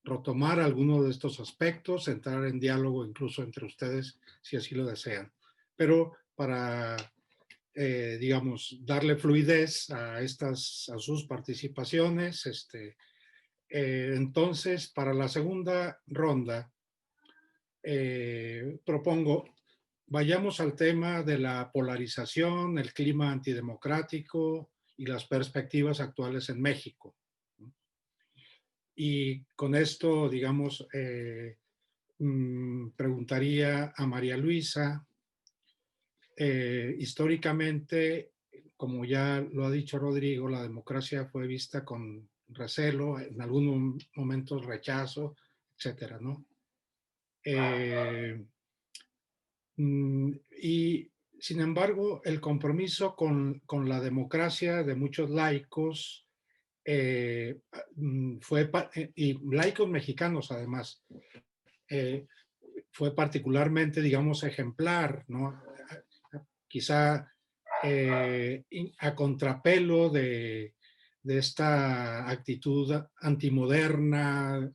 retomar algunos de estos aspectos, entrar en diálogo incluso entre ustedes si así lo desean. Pero para, digamos, darle fluidez a sus participaciones, entonces para la segunda ronda propongo vayamos al tema de la polarización, el clima antidemocrático y las perspectivas actuales en México. Y con esto, digamos, preguntaría a María Luisa, históricamente, como ya lo ha dicho Rodrigo, la democracia fue vista con recelo, en algunos momentos rechazo, etcétera, ¿no? Y sin embargo, el compromiso con la democracia de muchos laicos y laicos mexicanos además, fue particularmente, digamos, ejemplar, ¿no? Quizá a contrapelo de esta actitud antimoderna,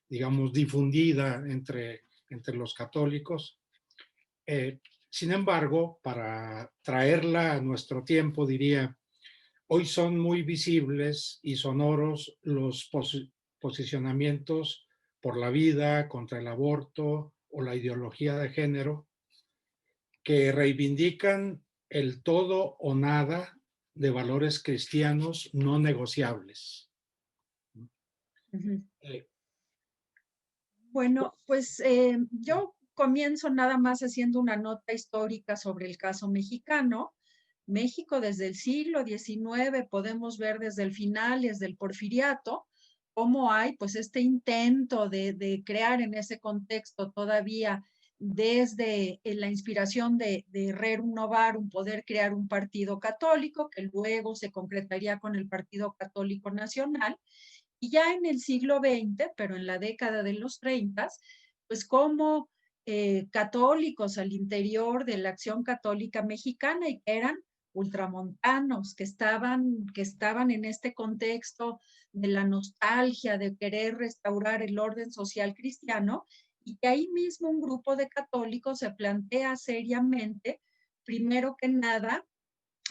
digamos, difundida entre los católicos. Sin embargo, para traerla a nuestro tiempo, diría, hoy son muy visibles y sonoros los posicionamientos por la vida, contra el aborto o la ideología de género, que reivindican el todo o nada de valores cristianos no negociables. Uh-huh. Bueno, pues yo comienzo nada más haciendo una nota histórica sobre el caso mexicano. México desde el siglo XIX, podemos ver desde el finales del Porfiriato, cómo hay pues este intento de crear en ese contexto todavía desde la inspiración de Rerum Novarum, poder crear un partido católico que luego se concretaría con el Partido Católico Nacional. Y ya en el siglo XX, pero en la década de los 30, pues como católicos al interior de la Acción Católica Mexicana y que eran ultramontanos, que estaban en este contexto de la nostalgia, de querer restaurar el orden social cristiano, y que ahí mismo un grupo de católicos se plantea seriamente, primero que nada,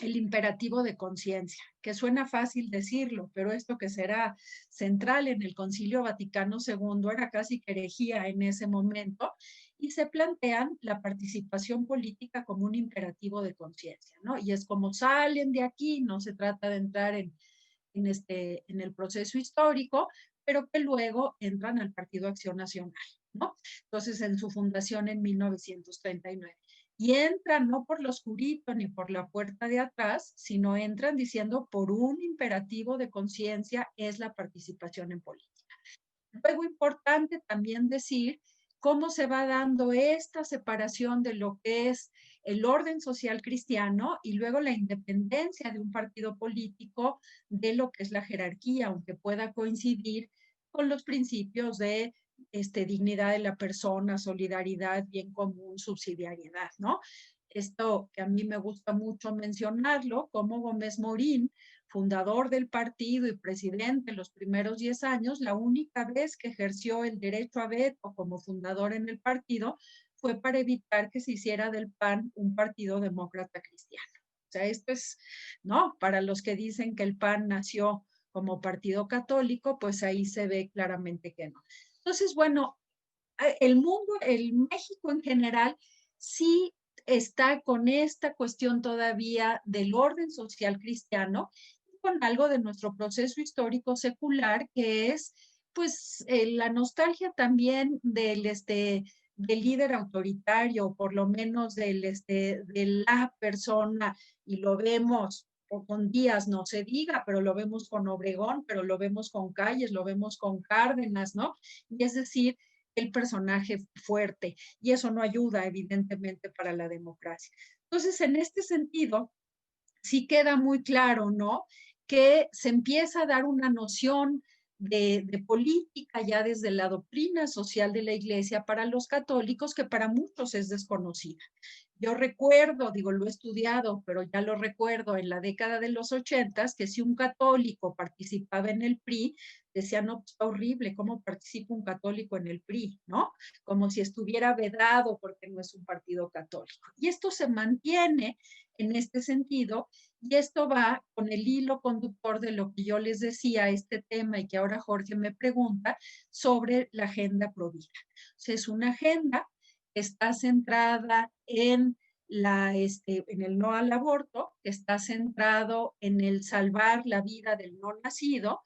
el imperativo de conciencia, que suena fácil decirlo, pero esto que será central en el Concilio Vaticano II era casi herejía en ese momento, y se plantean la participación política como un imperativo de conciencia, ¿no? Y es como salen de aquí, no se trata de entrar en el proceso histórico, pero que luego entran al Partido Acción Nacional, ¿no? Entonces, en su fundación en 1939. Y entran no por lo oscurito ni por la puerta de atrás, sino entran diciendo por un imperativo de conciencia es la participación en política. Luego, importante también decir cómo se va dando esta separación de lo que es el orden social cristiano y luego la independencia de un partido político de lo que es la jerarquía, aunque pueda coincidir con los principios de dignidad de la persona, solidaridad, bien común, subsidiariedad, ¿no? Esto que a mí me gusta mucho mencionarlo, como Gómez Morín, fundador del partido y presidente en los primeros 10 años, la única vez que ejerció el derecho a veto como fundador en el partido fue para evitar que se hiciera del PAN un partido demócrata cristiano. O sea, esto es, ¿no? Para los que dicen que el PAN nació como partido católico, pues ahí se ve claramente que no. Entonces, bueno, el mundo, el México en general, sí está con esta cuestión todavía del orden social cristiano, con algo de nuestro proceso histórico secular, que es pues la nostalgia también del líder autoritario, o por lo menos de la persona, y lo vemos con Díaz, no se diga, pero lo vemos con Obregón, pero lo vemos con Calles, lo vemos con Cárdenas, ¿no? Y es decir, el personaje fuerte, y eso no ayuda evidentemente para la democracia. Entonces, en este sentido, sí queda muy claro, ¿no? Que se empieza a dar una noción de política ya desde la doctrina social de la Iglesia para los católicos que para muchos es desconocida. Yo recuerdo, digo, lo he estudiado, pero ya lo recuerdo en la década de los 80, que si un católico participaba en el PRI, decía, no, pues está horrible, ¿cómo participa un católico en el PRI? ¿No? Como si estuviera vedado porque no es un partido católico. Y esto se mantiene en este sentido, y esto va con el hilo conductor de lo que yo les decía, este tema, y que ahora Jorge me pregunta, sobre la agenda pro vida. O sea, es una agenda que está centrada en el no al aborto, que está centrado en el salvar la vida del no nacido,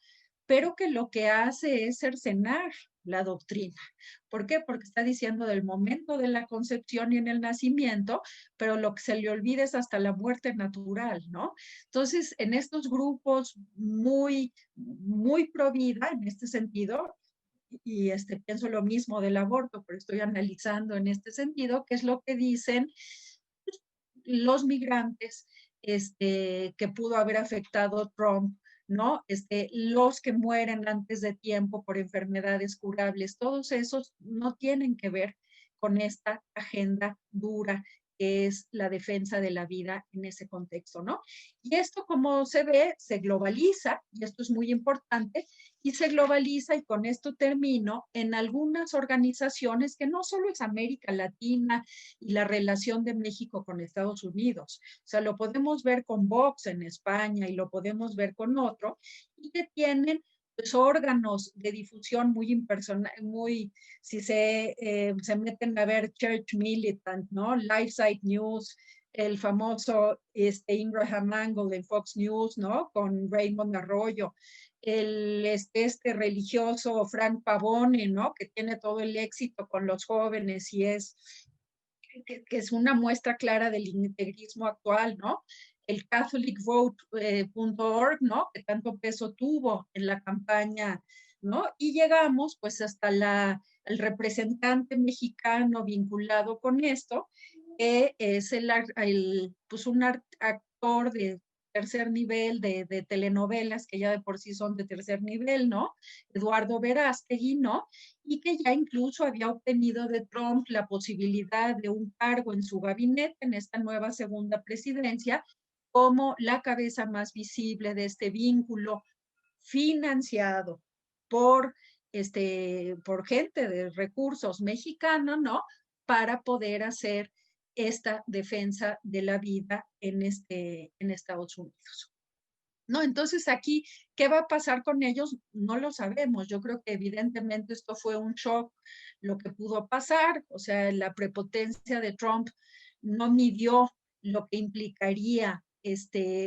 pero que lo que hace es cercenar la doctrina. ¿Por qué? Porque está diciendo del momento de la concepción y en el nacimiento, pero lo que se le olvida es hasta la muerte natural, ¿no? Entonces, en estos grupos muy, muy pro vida, en este sentido, y pienso lo mismo del aborto, pero estoy analizando en este sentido, qué es lo que dicen los migrantes que pudo haber afectado Trump, ¿no? Los que mueren antes de tiempo por enfermedades curables, todos esos no tienen que ver con esta agenda dura que es la defensa de la vida en ese contexto, ¿no? Y esto, como se ve, se globaliza, y esto es muy importante, y se globaliza, y con esto termino, en algunas organizaciones que no solo es América Latina y la relación de México con Estados Unidos, o sea, lo podemos ver con Vox en España y lo podemos ver con otro, y que tienen pues, órganos de difusión muy impersonal, muy, si se meten a ver Church Militant, ¿no? LifeSite News, el famoso Ingraham Angle en Fox News, ¿no? Con Raymond Arroyo, este religioso Frank Pavone, ¿no? Que tiene todo el éxito con los jóvenes y que es una muestra clara del integrismo actual, ¿no? El catholicvote.org, ¿no? Que tanto peso tuvo en la campaña, ¿no? Y llegamos pues hasta el representante mexicano vinculado con esto, que es pues un actor de tercer nivel de telenovelas, que ya de por sí son de tercer nivel, ¿no? Eduardo Verástegui, ¿no? Y que ya incluso había obtenido de Trump la posibilidad de un cargo en su gabinete en esta nueva segunda presidencia como la cabeza más visible de este vínculo financiado por, por gente de recursos mexicanos, ¿no? Para poder hacer esta defensa de la vida en Estados Unidos. ¿No? Entonces aquí, ¿qué va a pasar con ellos? No lo sabemos. Yo creo que evidentemente esto fue un shock, lo que pudo pasar. O sea, la prepotencia de Trump no midió lo que implicaría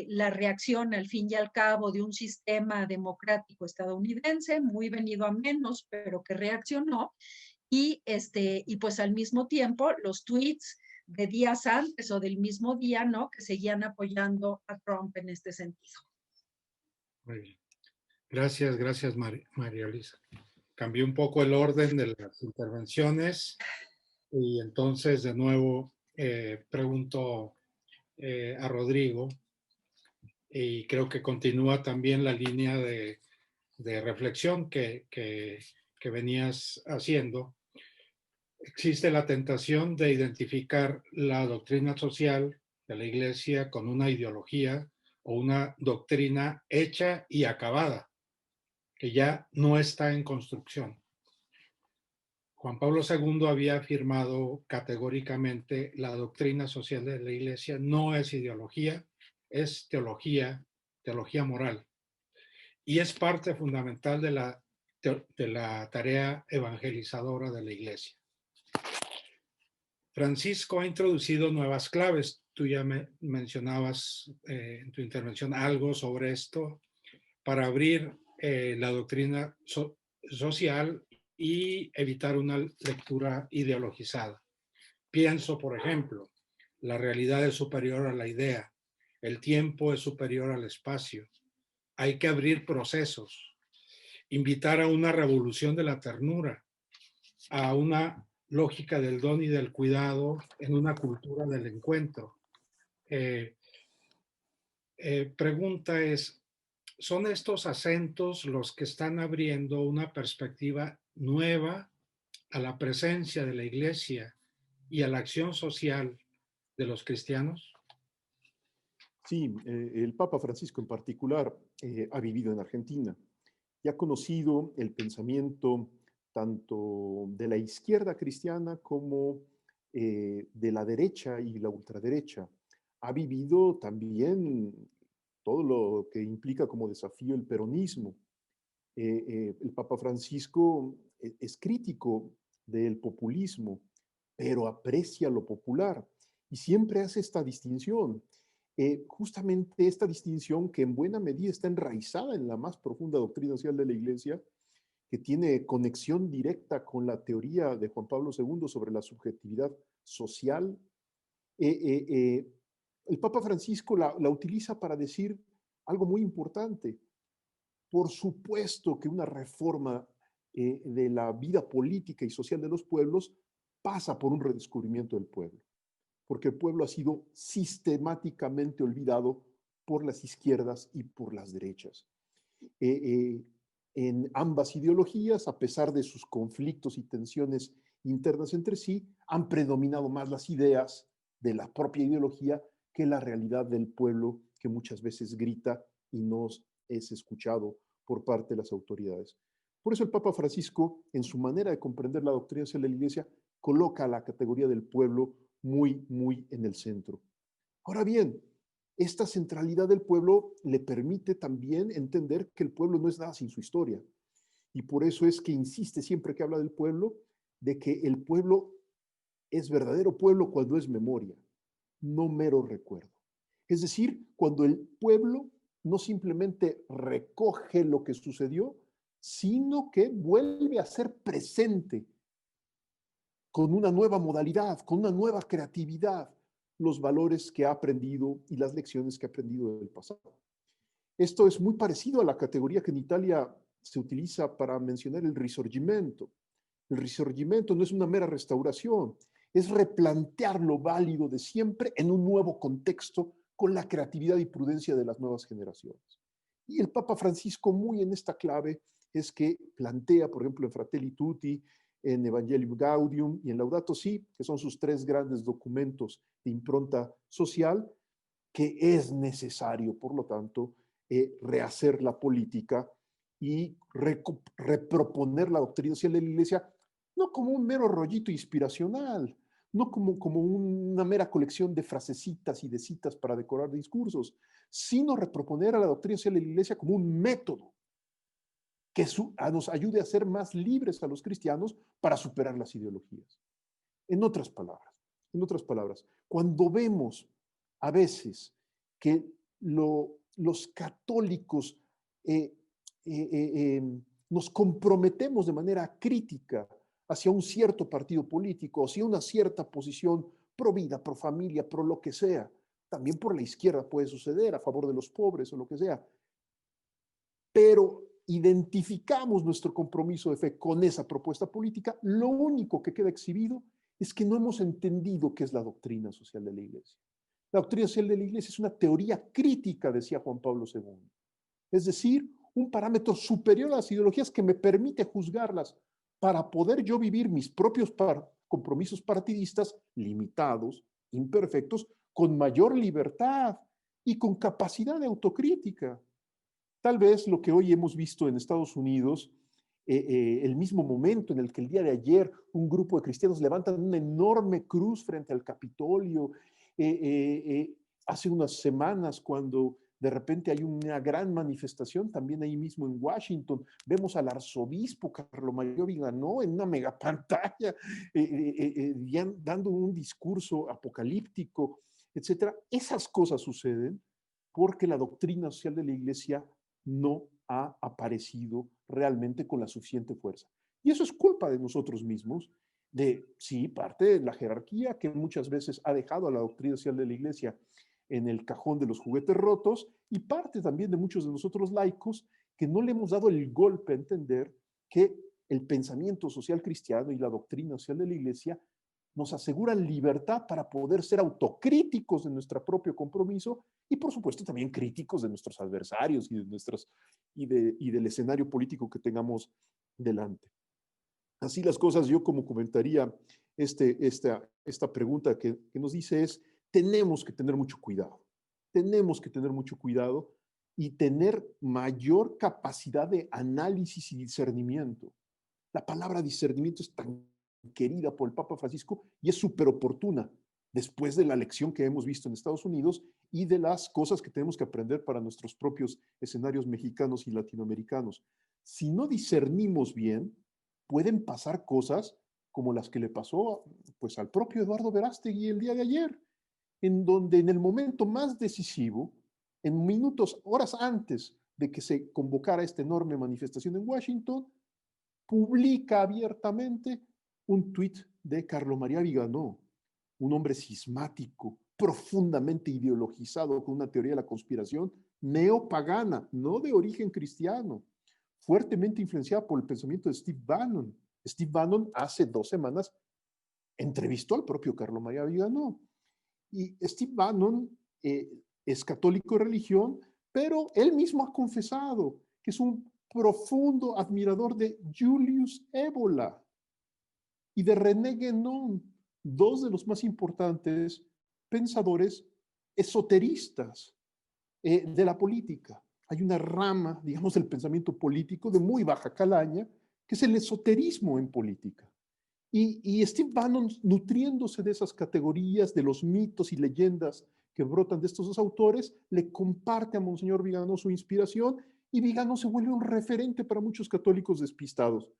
la reacción al fin y al cabo de un sistema democrático estadounidense, muy venido a menos, pero que reaccionó. Y pues al mismo tiempo los tweets de días antes o del mismo día, ¿no? Que seguían apoyando a Trump en este sentido. Muy bien. Gracias, María Luisa. Cambié un poco el orden de las intervenciones y entonces de nuevo pregunto a Rodrigo y creo que continúa también la línea de reflexión que venías haciendo. Existe la tentación de identificar la doctrina social de la Iglesia con una ideología o una doctrina hecha y acabada, que ya no está en construcción. Juan Pablo II había afirmado categóricamente la doctrina social de la Iglesia no es ideología, es teología moral. Y es parte fundamental de la tarea evangelizadora de la Iglesia. Francisco ha introducido nuevas claves. Tú ya mencionabas en tu intervención algo sobre esto para abrir la doctrina social y evitar una lectura ideologizada. Pienso, por ejemplo, la realidad es superior a la idea, el tiempo es superior al espacio, hay que abrir procesos, invitar a una revolución de la ternura, a una lógica del don y del cuidado en una cultura del encuentro. Pregunta es, ¿son estos acentos los que están abriendo una perspectiva nueva a la presencia de la Iglesia y a la acción social de los cristianos? Sí, el Papa Francisco en particular ha vivido en Argentina y ha conocido el pensamiento tanto de la izquierda cristiana como de la derecha y la ultraderecha. Ha vivido también todo lo que implica como desafío el peronismo. El Papa Francisco es crítico del populismo, pero aprecia lo popular y siempre hace esta distinción. Justamente esta distinción que en buena medida está enraizada en la más profunda doctrina social de la Iglesia, que tiene conexión directa con la teoría de Juan Pablo II sobre la subjetividad social. El Papa Francisco la utiliza para decir algo muy importante. Por supuesto que una reforma de la vida política y social de los pueblos pasa por un redescubrimiento del pueblo, porque el pueblo ha sido sistemáticamente olvidado por las izquierdas y por las derechas. En ambas ideologías, a pesar de sus conflictos y tensiones internas entre sí, han predominado más las ideas de la propia ideología que la realidad del pueblo, que muchas veces grita y no es escuchado por parte de las autoridades. Por eso el Papa Francisco, en su manera de comprender la doctrina social de la Iglesia, coloca la categoría del pueblo muy, muy en el centro. Ahora bien, esta centralidad del pueblo le permite también entender que el pueblo no es nada sin su historia. Y por eso es que insiste siempre que habla del pueblo, de que el pueblo es verdadero pueblo cuando es memoria, no mero recuerdo. Es decir, cuando el pueblo no simplemente recoge lo que sucedió, sino que vuelve a ser presente con una nueva modalidad, con una nueva creatividad, los valores que ha aprendido y las lecciones que ha aprendido del pasado. Esto es muy parecido a la categoría que en Italia se utiliza para mencionar el risorgimento. El risorgimento no es una mera restauración, es replantear lo válido de siempre en un nuevo contexto con la creatividad y prudencia de las nuevas generaciones. Y el Papa Francisco, muy en esta clave, es que plantea, por ejemplo, en Fratelli Tutti, en Evangelium Gaudium y en Laudato Si, que son sus tres grandes documentos de impronta social, que es necesario, por lo tanto, rehacer la política y reproponer la doctrina social de la Iglesia, no como un mero rollito inspiracional, no como una mera colección de frasecitas y de citas para decorar discursos, sino reproponer a la doctrina social de la Iglesia como un método que nos ayude a ser más libres a los cristianos para superar las ideologías. En otras palabras, cuando vemos a veces que los católicos nos comprometemos de manera crítica hacia un cierto partido político, hacia una cierta posición pro vida, pro familia, pro lo que sea, también por la izquierda puede suceder, a favor de los pobres o lo que sea, pero identificamos nuestro compromiso de fe con esa propuesta política, lo único que queda exhibido es que no hemos entendido qué es la doctrina social de la Iglesia. La doctrina social de la Iglesia es una teoría crítica, decía Juan Pablo II. Es decir, un parámetro superior a las ideologías que me permite juzgarlas para poder yo vivir mis propios compromisos partidistas limitados, imperfectos, con mayor libertad y con capacidad de autocrítica. Tal vez lo que hoy hemos visto en Estados Unidos, el mismo momento en el que el día de ayer un grupo de cristianos levantan una enorme cruz frente al Capitolio, hace unas semanas cuando de repente hay una gran manifestación también ahí mismo en Washington, vemos al arzobispo Carlo Viganò en una megapantalla dando un discurso apocalíptico, etcétera. Esas cosas suceden porque la doctrina social de la Iglesia no ha aparecido realmente con la suficiente fuerza. Y eso es culpa de nosotros mismos, sí, parte de la jerarquía que muchas veces ha dejado a la doctrina social de la Iglesia en el cajón de los juguetes rotos, y parte también de muchos de nosotros laicos que no le hemos dado el golpe a entender que el pensamiento social cristiano y la doctrina social de la Iglesia nos aseguran libertad para poder ser autocríticos de nuestro propio compromiso y, por supuesto, también críticos de nuestros adversarios y del escenario político que tengamos delante. Así las cosas, yo como comentaría esta pregunta que nos dice es, tenemos que tener mucho cuidado y tener mayor capacidad de análisis y discernimiento. La palabra discernimiento es tan querida por el Papa Francisco y es súper oportuna después de la lección que hemos visto en Estados Unidos y de las cosas que tenemos que aprender para nuestros propios escenarios mexicanos y latinoamericanos. Si no discernimos bien, pueden pasar cosas como las que le pasó pues, al propio Eduardo Verástegui el día de ayer, en donde en el momento más decisivo, en minutos, horas antes de que se convocara esta enorme manifestación en Washington, publica abiertamente un tuit de Carlo María Viganò, un hombre cismático, profundamente ideologizado con una teoría de la conspiración neopagana, no de origen cristiano, fuertemente influenciada por el pensamiento de Steve Bannon. Steve Bannon hace 2 semanas entrevistó al propio Carlo María Viganò. Y Steve Bannon es católico de religión, pero él mismo ha confesado que es un profundo admirador de Julius Evola y de René Guénon, 2 de los más importantes pensadores esoteristas de la política. Hay una rama, digamos, del pensamiento político de muy baja calaña, que es el esoterismo en política. Y Steve Bannon, nutriéndose de esas categorías, de los mitos y leyendas que brotan de estos dos autores, le comparte a Monseñor Vigano su inspiración y Vigano se vuelve un referente para muchos católicos despistados.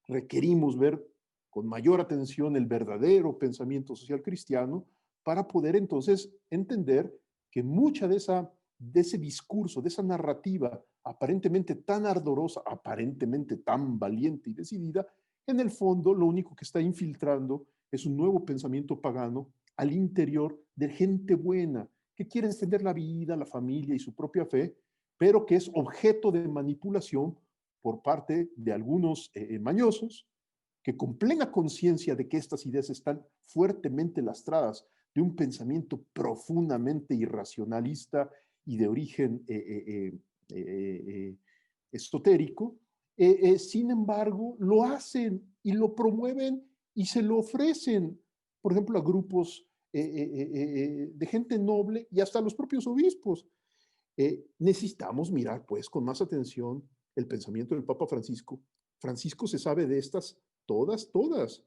Requerimos ver con mayor atención el verdadero pensamiento social cristiano para poder entonces entender que mucha de ese discurso, de esa narrativa aparentemente tan ardorosa, aparentemente tan valiente y decidida, en el fondo lo único que está infiltrando es un nuevo pensamiento pagano al interior de gente buena que quiere defender la vida, la familia y su propia fe, pero que es objeto de manipulación por parte de algunos mañosos que con plena conciencia de que estas ideas están fuertemente lastradas de un pensamiento profundamente irracionalista y de origen esotérico, sin embargo, lo hacen y lo promueven y se lo ofrecen, por ejemplo, a grupos de gente noble y hasta a los propios obispos. Necesitamos mirar, pues, con más atención el pensamiento del Papa Francisco. Francisco se sabe de estas todas,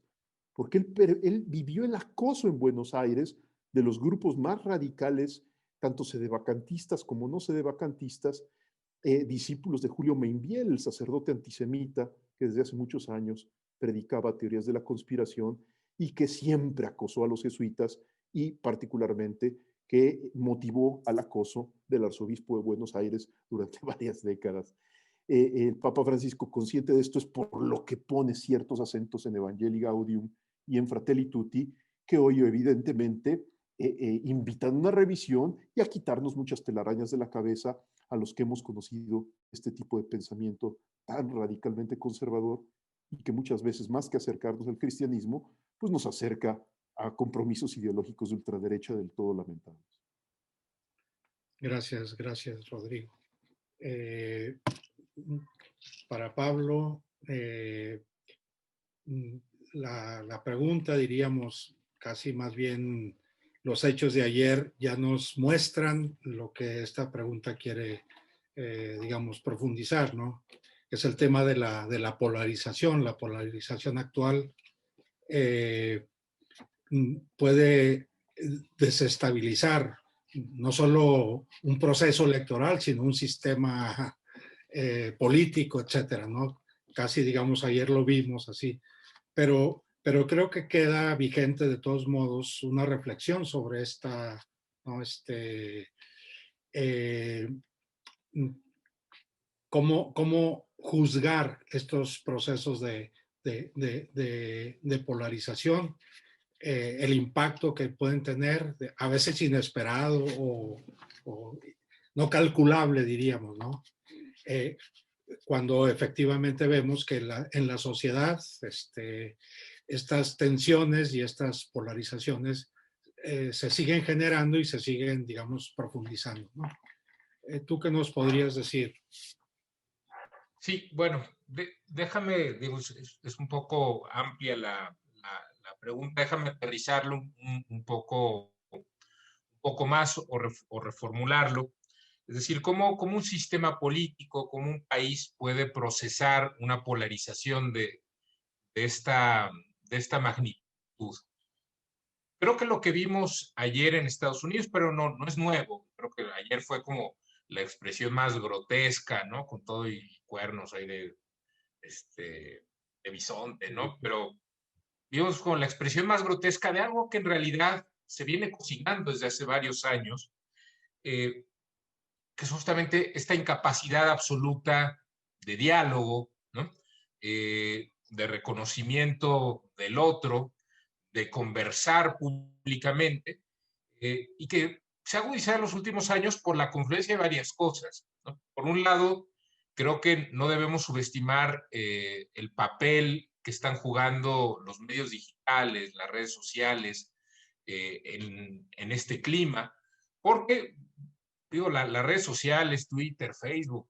porque él vivió el acoso en Buenos Aires de los grupos más radicales, tanto sedevacantistas como no sedevacantistas, discípulos de Julio Mainviel, el sacerdote antisemita que desde hace muchos años predicaba teorías de la conspiración y que siempre acosó a los jesuitas y particularmente que motivó al acoso del arzobispo de Buenos Aires durante varias décadas. El Papa Francisco, consciente de esto, es por lo que pone ciertos acentos en Evangelii Gaudium y en Fratelli Tutti, que hoy evidentemente invitan a una revisión y a quitarnos muchas telarañas de la cabeza a los que hemos conocido este tipo de pensamiento tan radicalmente conservador y que muchas veces, más que acercarnos al cristianismo, pues nos acerca a compromisos ideológicos de ultraderecha del todo lamentables. Gracias, Rodrigo. Para Pablo, la pregunta, diríamos, casi más bien los hechos de ayer ya nos muestran lo que esta pregunta quiere, digamos, profundizar, ¿no? Es el tema de la polarización. La polarización actual puede desestabilizar no solo un proceso electoral, sino un sistema político, etcétera, ¿no? Casi, digamos, ayer lo vimos así. Pero creo que queda vigente de todos modos una reflexión sobre esta, ¿no? Cómo juzgar estos procesos de polarización, el impacto que pueden tener, a veces inesperado o no calculable, diríamos, ¿no? Cuando efectivamente vemos que en la sociedad estas tensiones y estas polarizaciones se siguen generando y se siguen, digamos, profundizando, ¿no? ¿Tú qué nos podrías decir? Sí, bueno, déjame, digo, es un poco amplia la pregunta, déjame aterrizarlo un poco más o reformularlo. Es decir, ¿cómo un sistema político, cómo un país puede procesar una polarización de esta magnitud? Creo que lo que vimos ayer en Estados Unidos, pero no es nuevo, creo que ayer fue como la expresión más grotesca, ¿no? Con todo y cuernos ahí de bisonte, ¿no? Pero vimos con la expresión más grotesca de algo que en realidad se viene cocinando desde hace varios años, que es justamente esta incapacidad absoluta de diálogo, ¿no? De reconocimiento del otro, de conversar públicamente, y que se ha agudizado en los últimos años por la confluencia de varias cosas, ¿no? Por un lado, creo que no debemos subestimar el papel que están jugando los medios digitales, las redes sociales, en este clima, porque, digo, las redes sociales, Twitter, Facebook,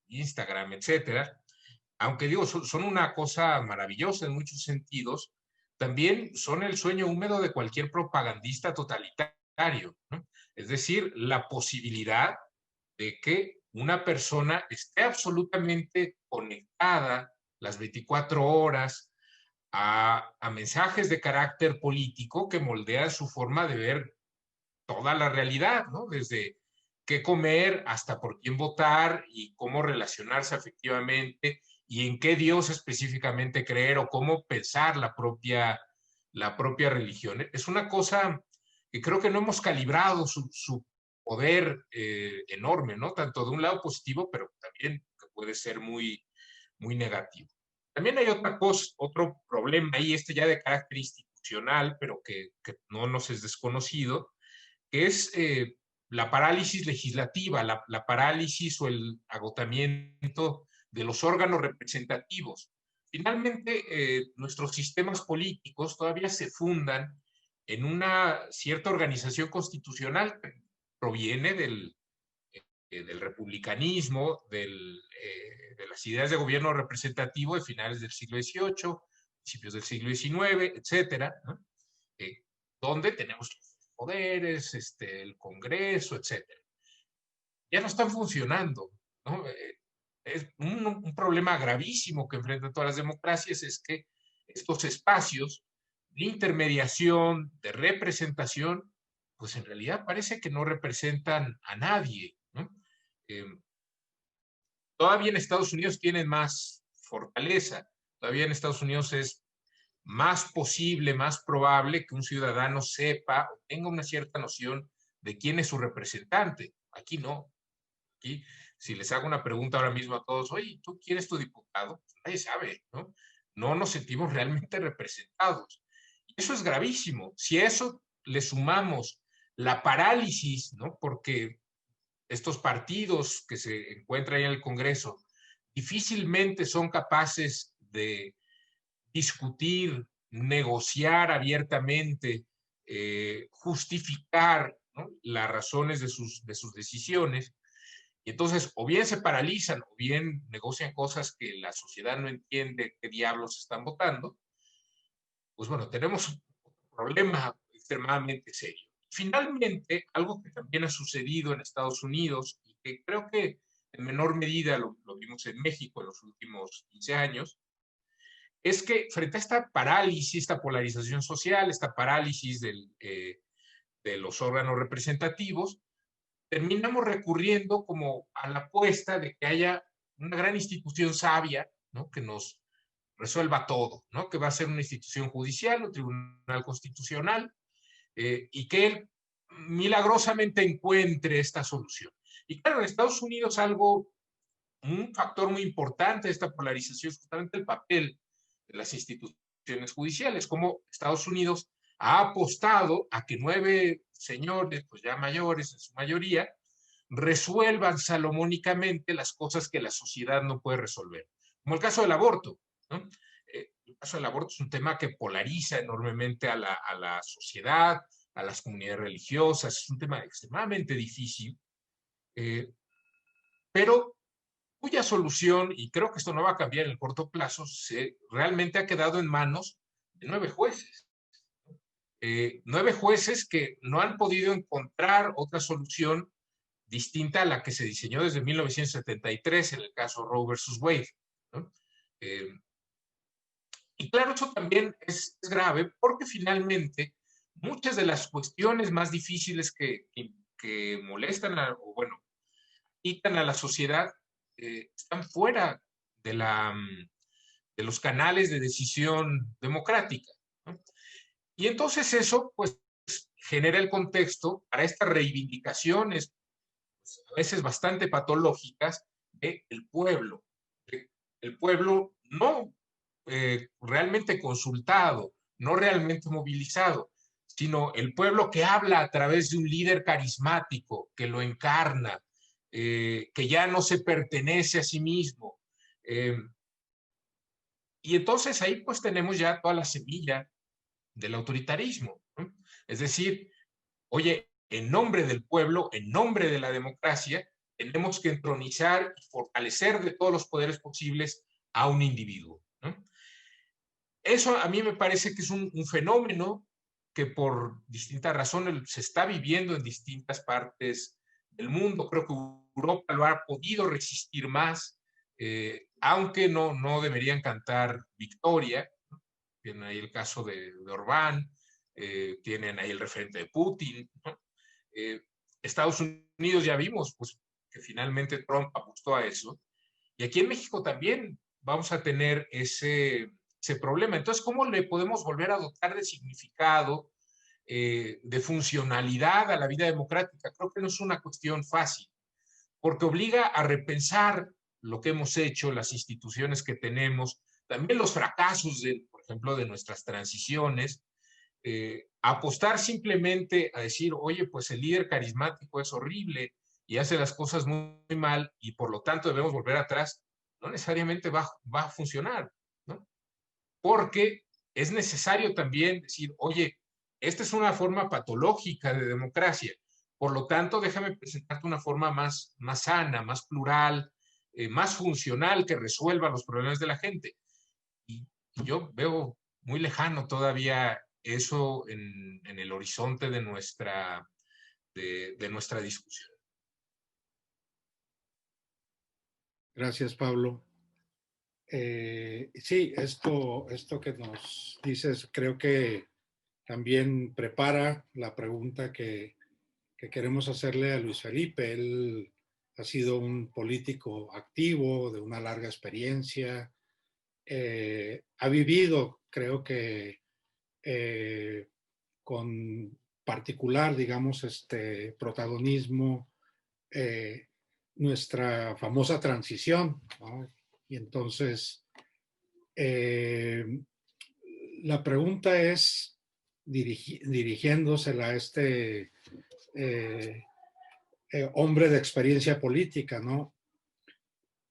Instagram, etcétera, aunque digo, son una cosa maravillosa en muchos sentidos, también son el sueño húmedo de cualquier propagandista totalitario, ¿no? Es decir, la posibilidad de que una persona esté absolutamente conectada las 24 horas a mensajes de carácter político que moldean su forma de ver toda la realidad, ¿no? Desde qué comer hasta por quién votar y cómo relacionarse afectivamente y en qué Dios específicamente creer o cómo pensar la propia religión. Es una cosa que creo que no hemos calibrado su poder enorme, ¿no? Tanto de un lado positivo, pero también que puede ser muy, muy negativo. También hay otra cosa, otro problema ahí, ya de carácter institucional, pero que no nos es desconocido, que es la parálisis legislativa, la parálisis o el agotamiento de los órganos representativos. Finalmente, nuestros sistemas políticos todavía se fundan en una cierta organización constitucional que proviene del republicanismo, de las ideas de gobierno representativo de finales del siglo XVIII, principios del siglo XIX, etcétera, ¿no? Donde tenemos poderes, el Congreso, etcétera. Ya no están funcionando, ¿no? Es un problema gravísimo que enfrentan todas las democracias, es que estos espacios de intermediación, de representación, pues en realidad parece que no representan a nadie, ¿no? Todavía en Estados Unidos tienen más fortaleza, todavía en Estados Unidos es más posible, más probable que un ciudadano sepa o tenga una cierta noción de quién es su representante. Aquí no. Aquí, si les hago una pregunta ahora mismo a todos, oye, ¿tú quién es tu diputado? Pues nadie sabe, ¿no? No nos sentimos realmente representados. Y eso es gravísimo. Si a eso le sumamos la parálisis, ¿no? Porque estos partidos que se encuentran ahí en el Congreso difícilmente son capaces de discutir, negociar abiertamente, justificar, ¿no?, las razones de sus decisiones. Y entonces, o bien se paralizan, o bien negocian cosas que la sociedad no entiende qué diablos están votando. Pues bueno, tenemos un problema extremadamente serio. Finalmente, algo que también ha sucedido en Estados Unidos y que creo que en menor medida lo vimos en México en los últimos 15 años, es que frente a esta parálisis, esta polarización social, esta parálisis de los órganos representativos, terminamos recurriendo como a la apuesta de que haya una gran institución sabia, ¿no?, que nos resuelva todo, ¿no?, que va a ser una institución judicial, un tribunal constitucional, y que él milagrosamente encuentre esta solución. Y claro, en Estados Unidos un factor muy importante de esta polarización es justamente el papel de las instituciones judiciales, como Estados Unidos ha apostado a que 9 señores, pues ya mayores en su mayoría, resuelvan salomónicamente las cosas que la sociedad no puede resolver. Como el caso del aborto, ¿no? El caso del aborto es un tema que polariza enormemente a la sociedad, a las comunidades religiosas, es un tema extremadamente difícil, pero cuya solución, y creo que esto no va a cambiar en el corto plazo, realmente ha quedado en manos de 9 jueces. 9 jueces que no han podido encontrar otra solución distinta a la que se diseñó desde 1973 en el caso Roe versus Wade, ¿no? Y claro, eso también es grave porque finalmente muchas de las cuestiones más difíciles que molestan o bueno, quitan a la sociedad están fuera de los canales de decisión democrática, ¿no? Y entonces eso, pues, genera el contexto para estas reivindicaciones, pues, a veces bastante patológicas, del pueblo. El pueblo no realmente consultado, no realmente movilizado, sino el pueblo que habla a través de un líder carismático, que lo encarna, que ya no se pertenece a sí mismo. Y entonces ahí pues tenemos ya toda la semilla del autoritarismo, ¿no? Es decir, oye, en nombre del pueblo, en nombre de la democracia, tenemos que entronizar y fortalecer de todos los poderes posibles a un individuo, ¿no? Eso a mí me parece que es un fenómeno que por distintas razones se está viviendo en distintas partes del mundo. Creo que Europa lo ha podido resistir más, aunque no deberían cantar victoria, ¿no? Tienen ahí el caso de Orbán, tienen ahí el referente de Putin, ¿no? Estados Unidos ya vimos pues, que finalmente Trump apostó a eso. Y aquí en México también vamos a tener ese problema. Entonces, ¿cómo le podemos volver a dotar de significado, de funcionalidad a la vida democrática? Creo que no es una cuestión fácil, porque obliga a repensar lo que hemos hecho, las instituciones que tenemos, también los fracasos, por ejemplo, de nuestras transiciones, apostar simplemente a decir, oye, pues el líder carismático es horrible y hace las cosas muy, muy mal y por lo tanto debemos volver atrás, no necesariamente va a funcionar, ¿no? Porque es necesario también decir, oye, esta es una forma patológica de democracia, por lo tanto, déjame presentarte una forma más sana, más plural, más funcional, que resuelva los problemas de la gente. Y yo veo muy lejano todavía eso en el horizonte de nuestra discusión. Gracias, Pablo. Sí, esto que nos dices creo que también prepara la pregunta que queremos hacerle a Luis Felipe. Él ha sido un político activo, de una larga experiencia, ha vivido, creo que con particular, digamos, protagonismo, nuestra famosa transición, ¿no? Y entonces, la pregunta es, dirigiéndosela a hombre de experiencia política, ¿no?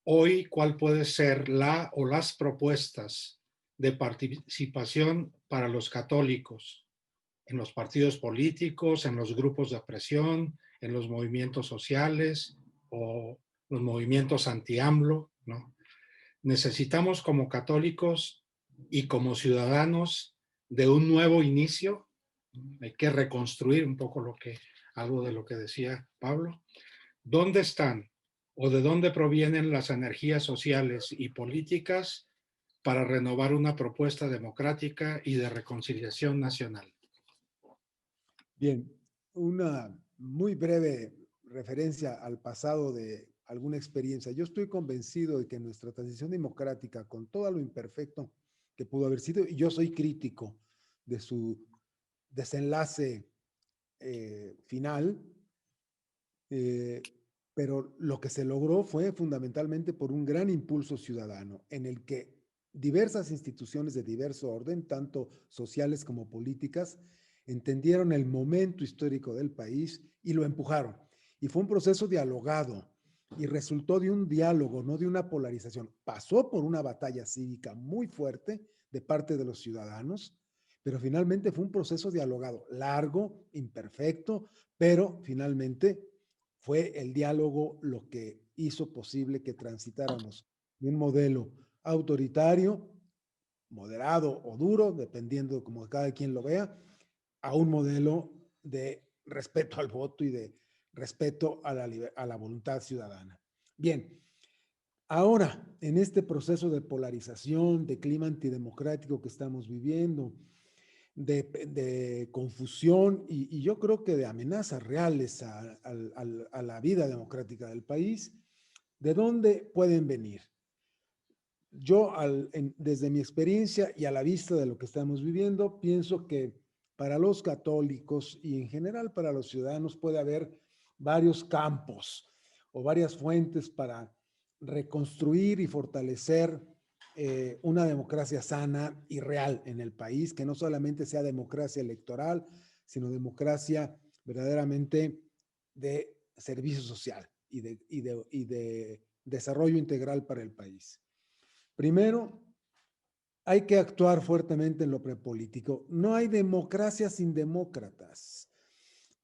Hoy, ¿cuál puede ser la o las propuestas de participación para los católicos en los partidos políticos, en los grupos de presión, en los movimientos sociales o los movimientos anti-AMLO, ¿no? Necesitamos como católicos y como ciudadanos de un nuevo inicio. Hay que reconstruir un poco algo de lo que decía Pablo. ¿Dónde están o de dónde provienen las energías sociales y políticas para renovar una propuesta democrática y de reconciliación nacional? Bien, una muy breve referencia al pasado de alguna experiencia. Yo estoy convencido de que nuestra transición democrática, con todo lo imperfecto que pudo haber sido, y yo soy crítico de su desenlace final, pero lo que se logró fue fundamentalmente por un gran impulso ciudadano en el que diversas instituciones de diverso orden, tanto sociales como políticas, entendieron el momento histórico del país y lo empujaron. Y fue un proceso dialogado y resultó de un diálogo, no de una polarización. Pasó por una batalla cívica muy fuerte de parte de los ciudadanos, pero finalmente fue un proceso dialogado, largo, imperfecto, pero finalmente fue el diálogo lo que hizo posible que transitáramos de un modelo autoritario, moderado o duro, dependiendo de cómo cada quien lo vea, a un modelo de respeto al voto y de respeto a la voluntad ciudadana. Bien, ahora, en este proceso de polarización, de clima antidemocrático que estamos viviendo, de confusión y yo creo que de amenazas reales a la vida democrática del país, ¿de dónde pueden venir? Yo, desde mi experiencia y a la vista de lo que estamos viviendo, pienso que para los católicos y en general para los ciudadanos puede haber varios campos o varias fuentes para reconstruir y fortalecer una democracia sana y real en el país, que no solamente sea democracia electoral, sino democracia verdaderamente de servicio social y de desarrollo integral para el país. Primero, hay que actuar fuertemente en lo prepolítico. No hay democracia sin demócratas.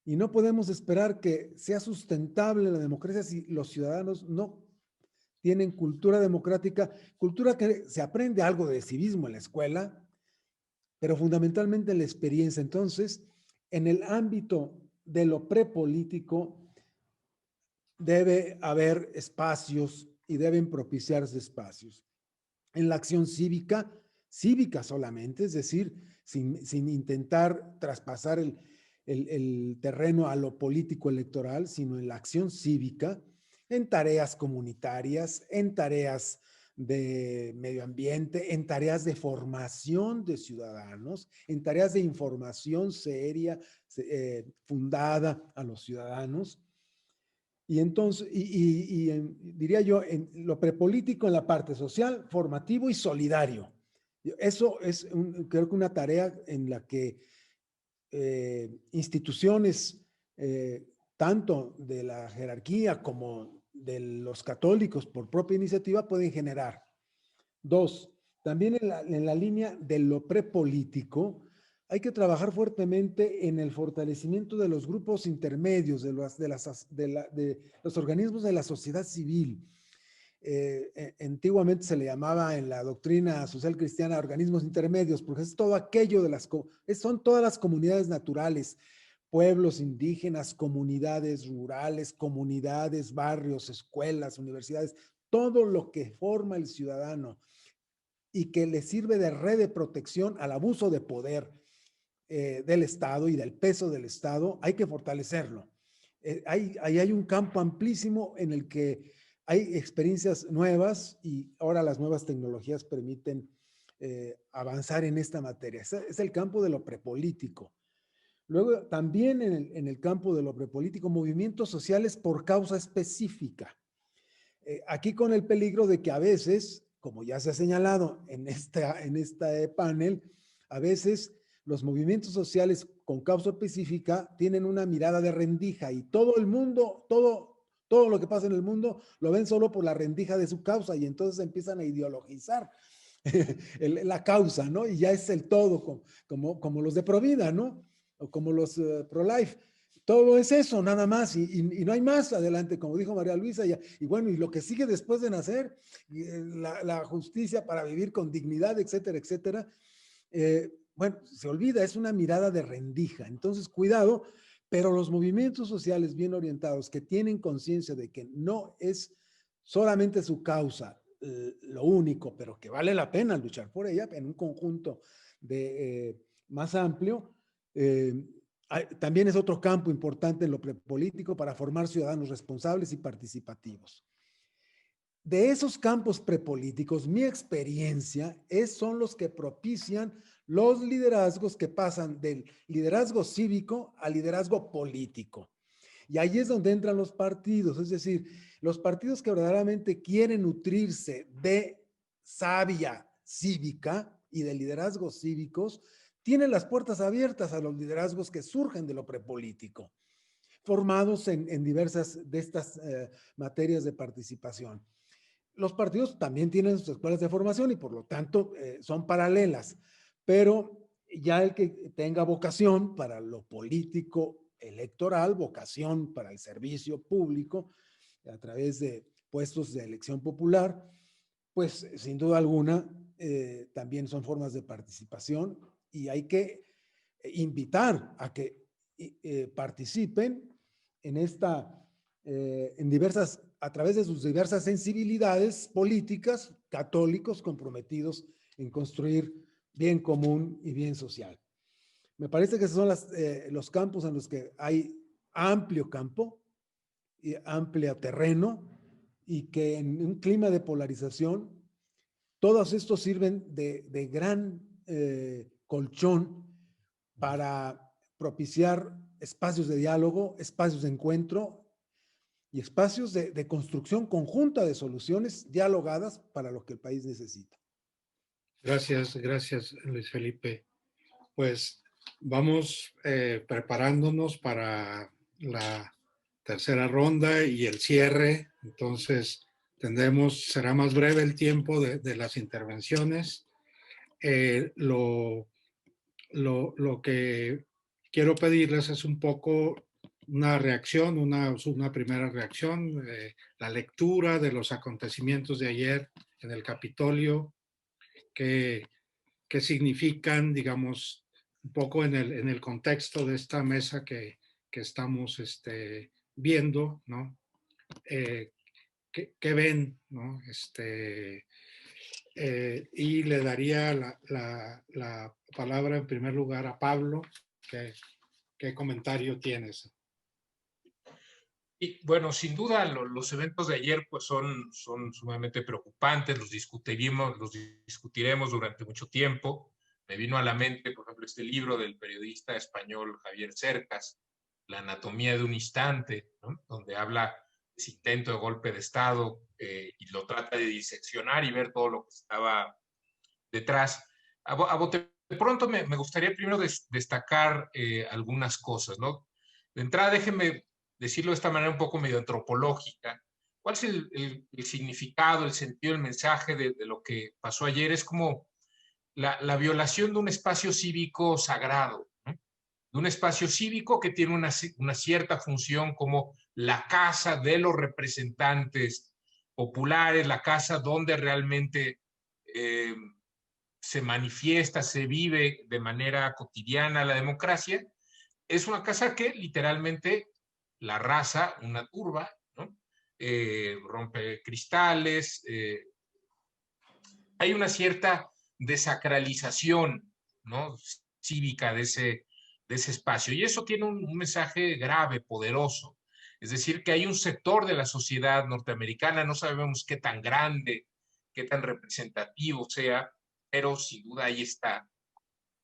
Y no podemos esperar que sea sustentable la democracia si los ciudadanos no tienen cultura democrática, cultura que se aprende algo de civismo en la escuela, pero fundamentalmente en la experiencia. Entonces, en el ámbito de lo prepolítico, debe haber espacios y deben propiciarse espacios. En la acción cívica solamente, es decir, sin intentar traspasar el terreno a lo político electoral, sino en la acción cívica, en tareas comunitarias, en tareas de medio ambiente, en tareas de formación de ciudadanos, en tareas de información seria, fundada a los ciudadanos. Y entonces, diría yo, en lo prepolítico en la parte social, formativo y solidario. Eso es, creo que una tarea en la que instituciones, tanto de la jerarquía como de los católicos por propia iniciativa, pueden generar. Dos, también en la línea de lo prepolítico, hay que trabajar fuertemente en el fortalecimiento de los grupos intermedios, de los organismos de la sociedad civil. Antiguamente se le llamaba en la doctrina social cristiana organismos intermedios, porque es todo aquello son todas las comunidades naturales, pueblos indígenas, comunidades rurales, comunidades, barrios, escuelas, universidades, todo lo que forma el ciudadano y que le sirve de red de protección al abuso de poder del Estado y del peso del Estado, hay que fortalecerlo. Ahí hay un campo amplísimo en el que hay experiencias nuevas y ahora las nuevas tecnologías permiten avanzar en esta materia. Es el campo de lo prepolítico. Luego, también en el campo de lo prepolítico, movimientos sociales por causa específica. Aquí con el peligro de que a veces, como ya se ha señalado en este panel, a veces los movimientos sociales con causa específica tienen una mirada de rendija y todo el mundo, todo lo que pasa en el mundo lo ven solo por la rendija de su causa y entonces empiezan a ideologizar la causa, ¿no? Y ya es el todo, como los de Provida, ¿no? O como los pro-life. Todo es eso, nada más, y no hay más adelante, como dijo María Luisa, y bueno, y lo que sigue después de nacer, la justicia para vivir con dignidad, etcétera, etcétera. Bueno, se olvida, es una mirada de rendija. Entonces, cuidado, pero los movimientos sociales bien orientados que tienen conciencia de que no es solamente su causa lo único, pero que vale la pena luchar por ella en un conjunto más amplio, también es otro campo importante en lo político para formar ciudadanos responsables y participativos. De esos campos prepolíticos, mi experiencia son los que propician los liderazgos que pasan del liderazgo cívico al liderazgo político. Y ahí es donde entran los partidos, es decir, los partidos que verdaderamente quieren nutrirse de savia cívica y de liderazgos cívicos, tienen las puertas abiertas a los liderazgos que surgen de lo prepolítico, formados en diversas de estas materias de participación. Los partidos también tienen sus escuelas de formación y por lo tanto son paralelas, pero ya el que tenga vocación para lo político electoral, vocación para el servicio público a través de puestos de elección popular, pues sin duda alguna también son formas de participación y hay que invitar a que participen en a través de sus diversas sensibilidades políticas, católicos comprometidos en construir bien común y bien social. Me parece que esos son los campos en los que hay amplio campo y amplio terreno y que en un clima de polarización, todos estos sirven de gran colchón para propiciar espacios de diálogo, espacios de encuentro y espacios de construcción conjunta de soluciones dialogadas para lo que el país necesita. Gracias, Luis Felipe. Pues vamos preparándonos para la tercera ronda y el cierre. Entonces, será más breve el tiempo de las intervenciones. Lo que quiero pedirles es un poco una reacción, una primera reacción, la lectura de los acontecimientos de ayer en el Capitolio, que significan, digamos, un poco en el contexto de esta mesa que estamos viendo, ¿no? ¿Qué ven, ¿no? Y le daría la palabra en primer lugar a Pablo, que ¿Qué comentario tienes? Y bueno, sin duda los eventos de ayer pues son sumamente preocupantes, los discutiremos durante mucho tiempo. Me vino a la mente, por ejemplo, este libro del periodista español Javier Cercas, La anatomía de un instante, ¿no? Donde habla de ese intento de golpe de Estado y lo trata de diseccionar y ver todo lo que estaba detrás. A bote pronto me gustaría primero destacar algunas cosas, ¿no? De entrada, déjenme decirlo de esta manera un poco medio antropológica. ¿Cuál es el significado, el sentido, el mensaje de lo que pasó ayer? Es como la violación de un espacio cívico sagrado, ¿no? De un espacio cívico que tiene una cierta función como la casa de los representantes populares, la casa donde realmente se manifiesta, se vive de manera cotidiana la democracia. Es una casa que literalmente la raza, una turba, ¿no? Rompe cristales, hay una cierta desacralización, ¿no? Cívica de ese espacio. Y eso tiene un mensaje grave, poderoso. Es decir, que hay un sector de la sociedad norteamericana, no sabemos qué tan grande, qué tan representativo sea, pero sin duda ahí está,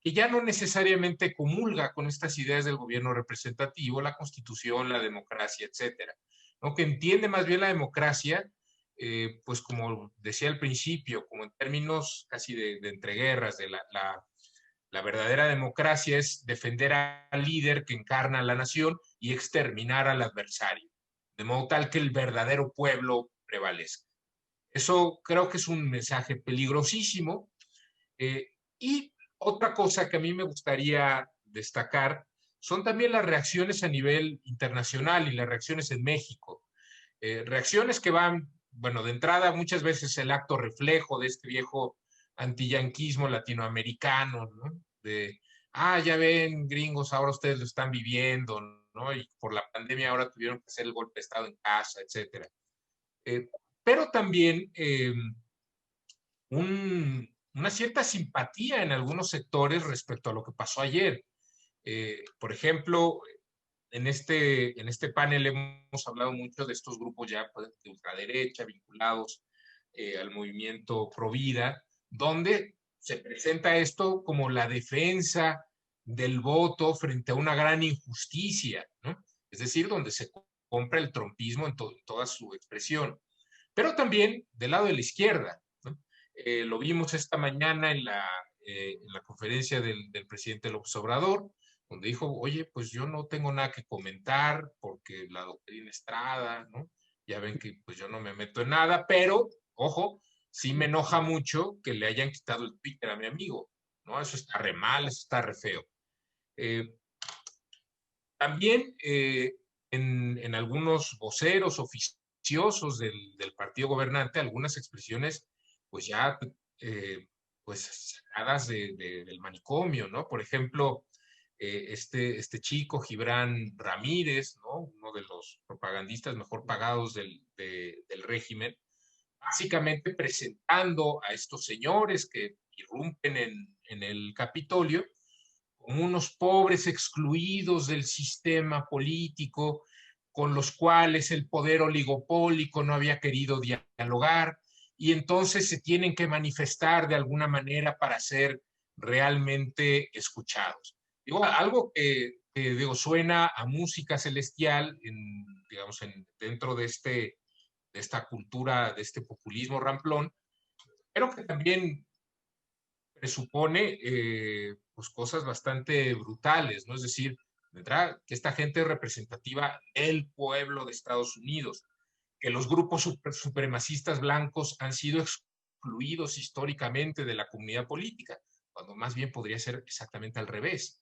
que ya no necesariamente comulga con estas ideas del gobierno representativo, la constitución, la democracia, etcétera, ¿no? Que entiende más bien la democracia, pues como decía al principio, como en términos casi de entreguerras, de la verdadera democracia es defender al líder que encarna a la nación y exterminar al adversario, de modo tal que el verdadero pueblo prevalezca. Eso creo que es un mensaje peligrosísimo. Y otra cosa que a mí me gustaría destacar son también las reacciones a nivel internacional y las reacciones en México. Reacciones que van, bueno, de entrada muchas veces el acto reflejo de este viejo antiyanquismo latinoamericano, ¿no? Ya ven, gringos, ahora ustedes lo están viviendo, ¿no? Y por la pandemia ahora tuvieron que hacer el golpe de Estado en casa, etcétera. Pero también una cierta simpatía en algunos sectores respecto a lo que pasó ayer. Por ejemplo, en este panel hemos hablado mucho de estos grupos ya pues, de ultraderecha vinculados al movimiento Provida, donde se presenta esto como la defensa del voto frente a una gran injusticia, ¿no? Es decir, donde se compra el trumpismo en toda su expresión. Pero también del lado de la izquierda, ¿no? Lo vimos esta mañana en la conferencia del presidente López Obrador, donde dijo, oye, pues yo no tengo nada que comentar porque la doctrina Estrada, ¿no? Ya ven que pues yo no me meto en nada, pero, ojo, sí me enoja mucho que le hayan quitado el Twitter a mi amigo, ¿no? Eso está re mal, eso está re feo. También en algunos voceros oficiosos del partido gobernante, algunas expresiones, pues ya, pues sacadas del manicomio, ¿no? Por ejemplo, este chico, Gibran Ramírez, ¿no? Uno de los propagandistas mejor pagados del régimen, básicamente presentando a estos señores que irrumpen en el Capitolio como unos pobres excluidos del sistema político con los cuales el poder oligopólico no había querido dialogar y entonces se tienen que manifestar de alguna manera para ser realmente escuchados. Digo, algo que digo, suena a música celestial digamos, dentro de esta cultura, de este populismo ramplón, pero que también presupone pues cosas bastante brutales, ¿no? Es decir, que esta gente es representativa del pueblo de Estados Unidos, que los grupos supremacistas blancos han sido excluidos históricamente de la comunidad política, cuando más bien podría ser exactamente al revés.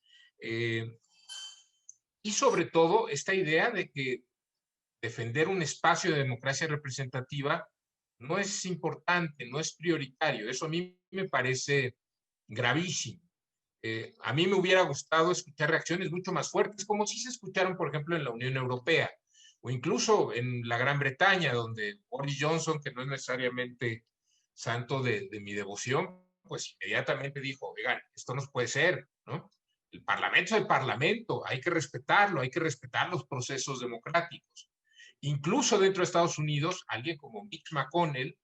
Y sobre todo esta idea de que defender un espacio de democracia representativa no es importante, no es prioritario. Eso a mí me parece gravísimo. A mí me hubiera gustado escuchar reacciones mucho más fuertes, como si se escucharon, por ejemplo, en la Unión Europea o incluso en la Gran Bretaña, donde Boris Johnson, que no es necesariamente santo de mi devoción, pues inmediatamente dijo, oigan, esto no puede ser, ¿no? El parlamento es el parlamento, hay que respetarlo, hay que respetar los procesos democráticos. Incluso dentro de Estados Unidos, alguien como Mitch McConnell,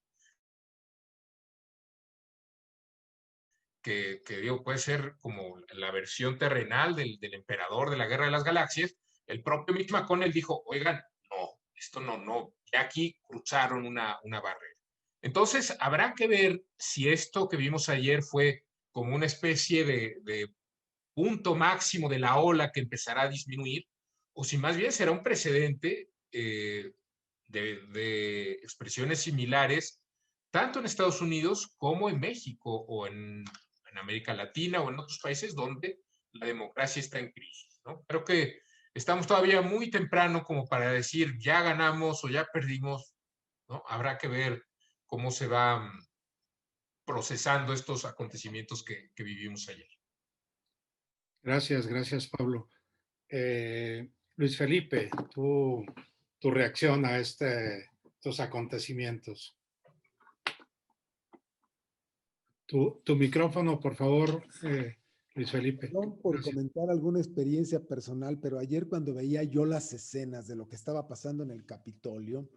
que digo, puede ser como la versión terrenal del emperador de la Guerra de las Galaxias, el propio Mitch McConnell dijo, oigan, no, esto no, ya aquí cruzaron una barrera. Entonces, habrá que ver si esto que vimos ayer fue como una especie de punto máximo de la ola que empezará a disminuir, o si más bien será un precedente de expresiones similares, tanto en Estados Unidos como en México o en América Latina o en otros países donde la democracia está en crisis, ¿no? Creo que estamos todavía muy temprano como para decir ya ganamos o ya perdimos, ¿no? Habrá que ver cómo se van procesando estos acontecimientos que vivimos ayer. Gracias, Pablo. Luis Felipe, tu reacción a estos acontecimientos. Tu micrófono, por favor, Luis Felipe. Perdón por comentar alguna experiencia personal, pero ayer cuando veía yo las escenas de lo que estaba pasando en el Capitolio,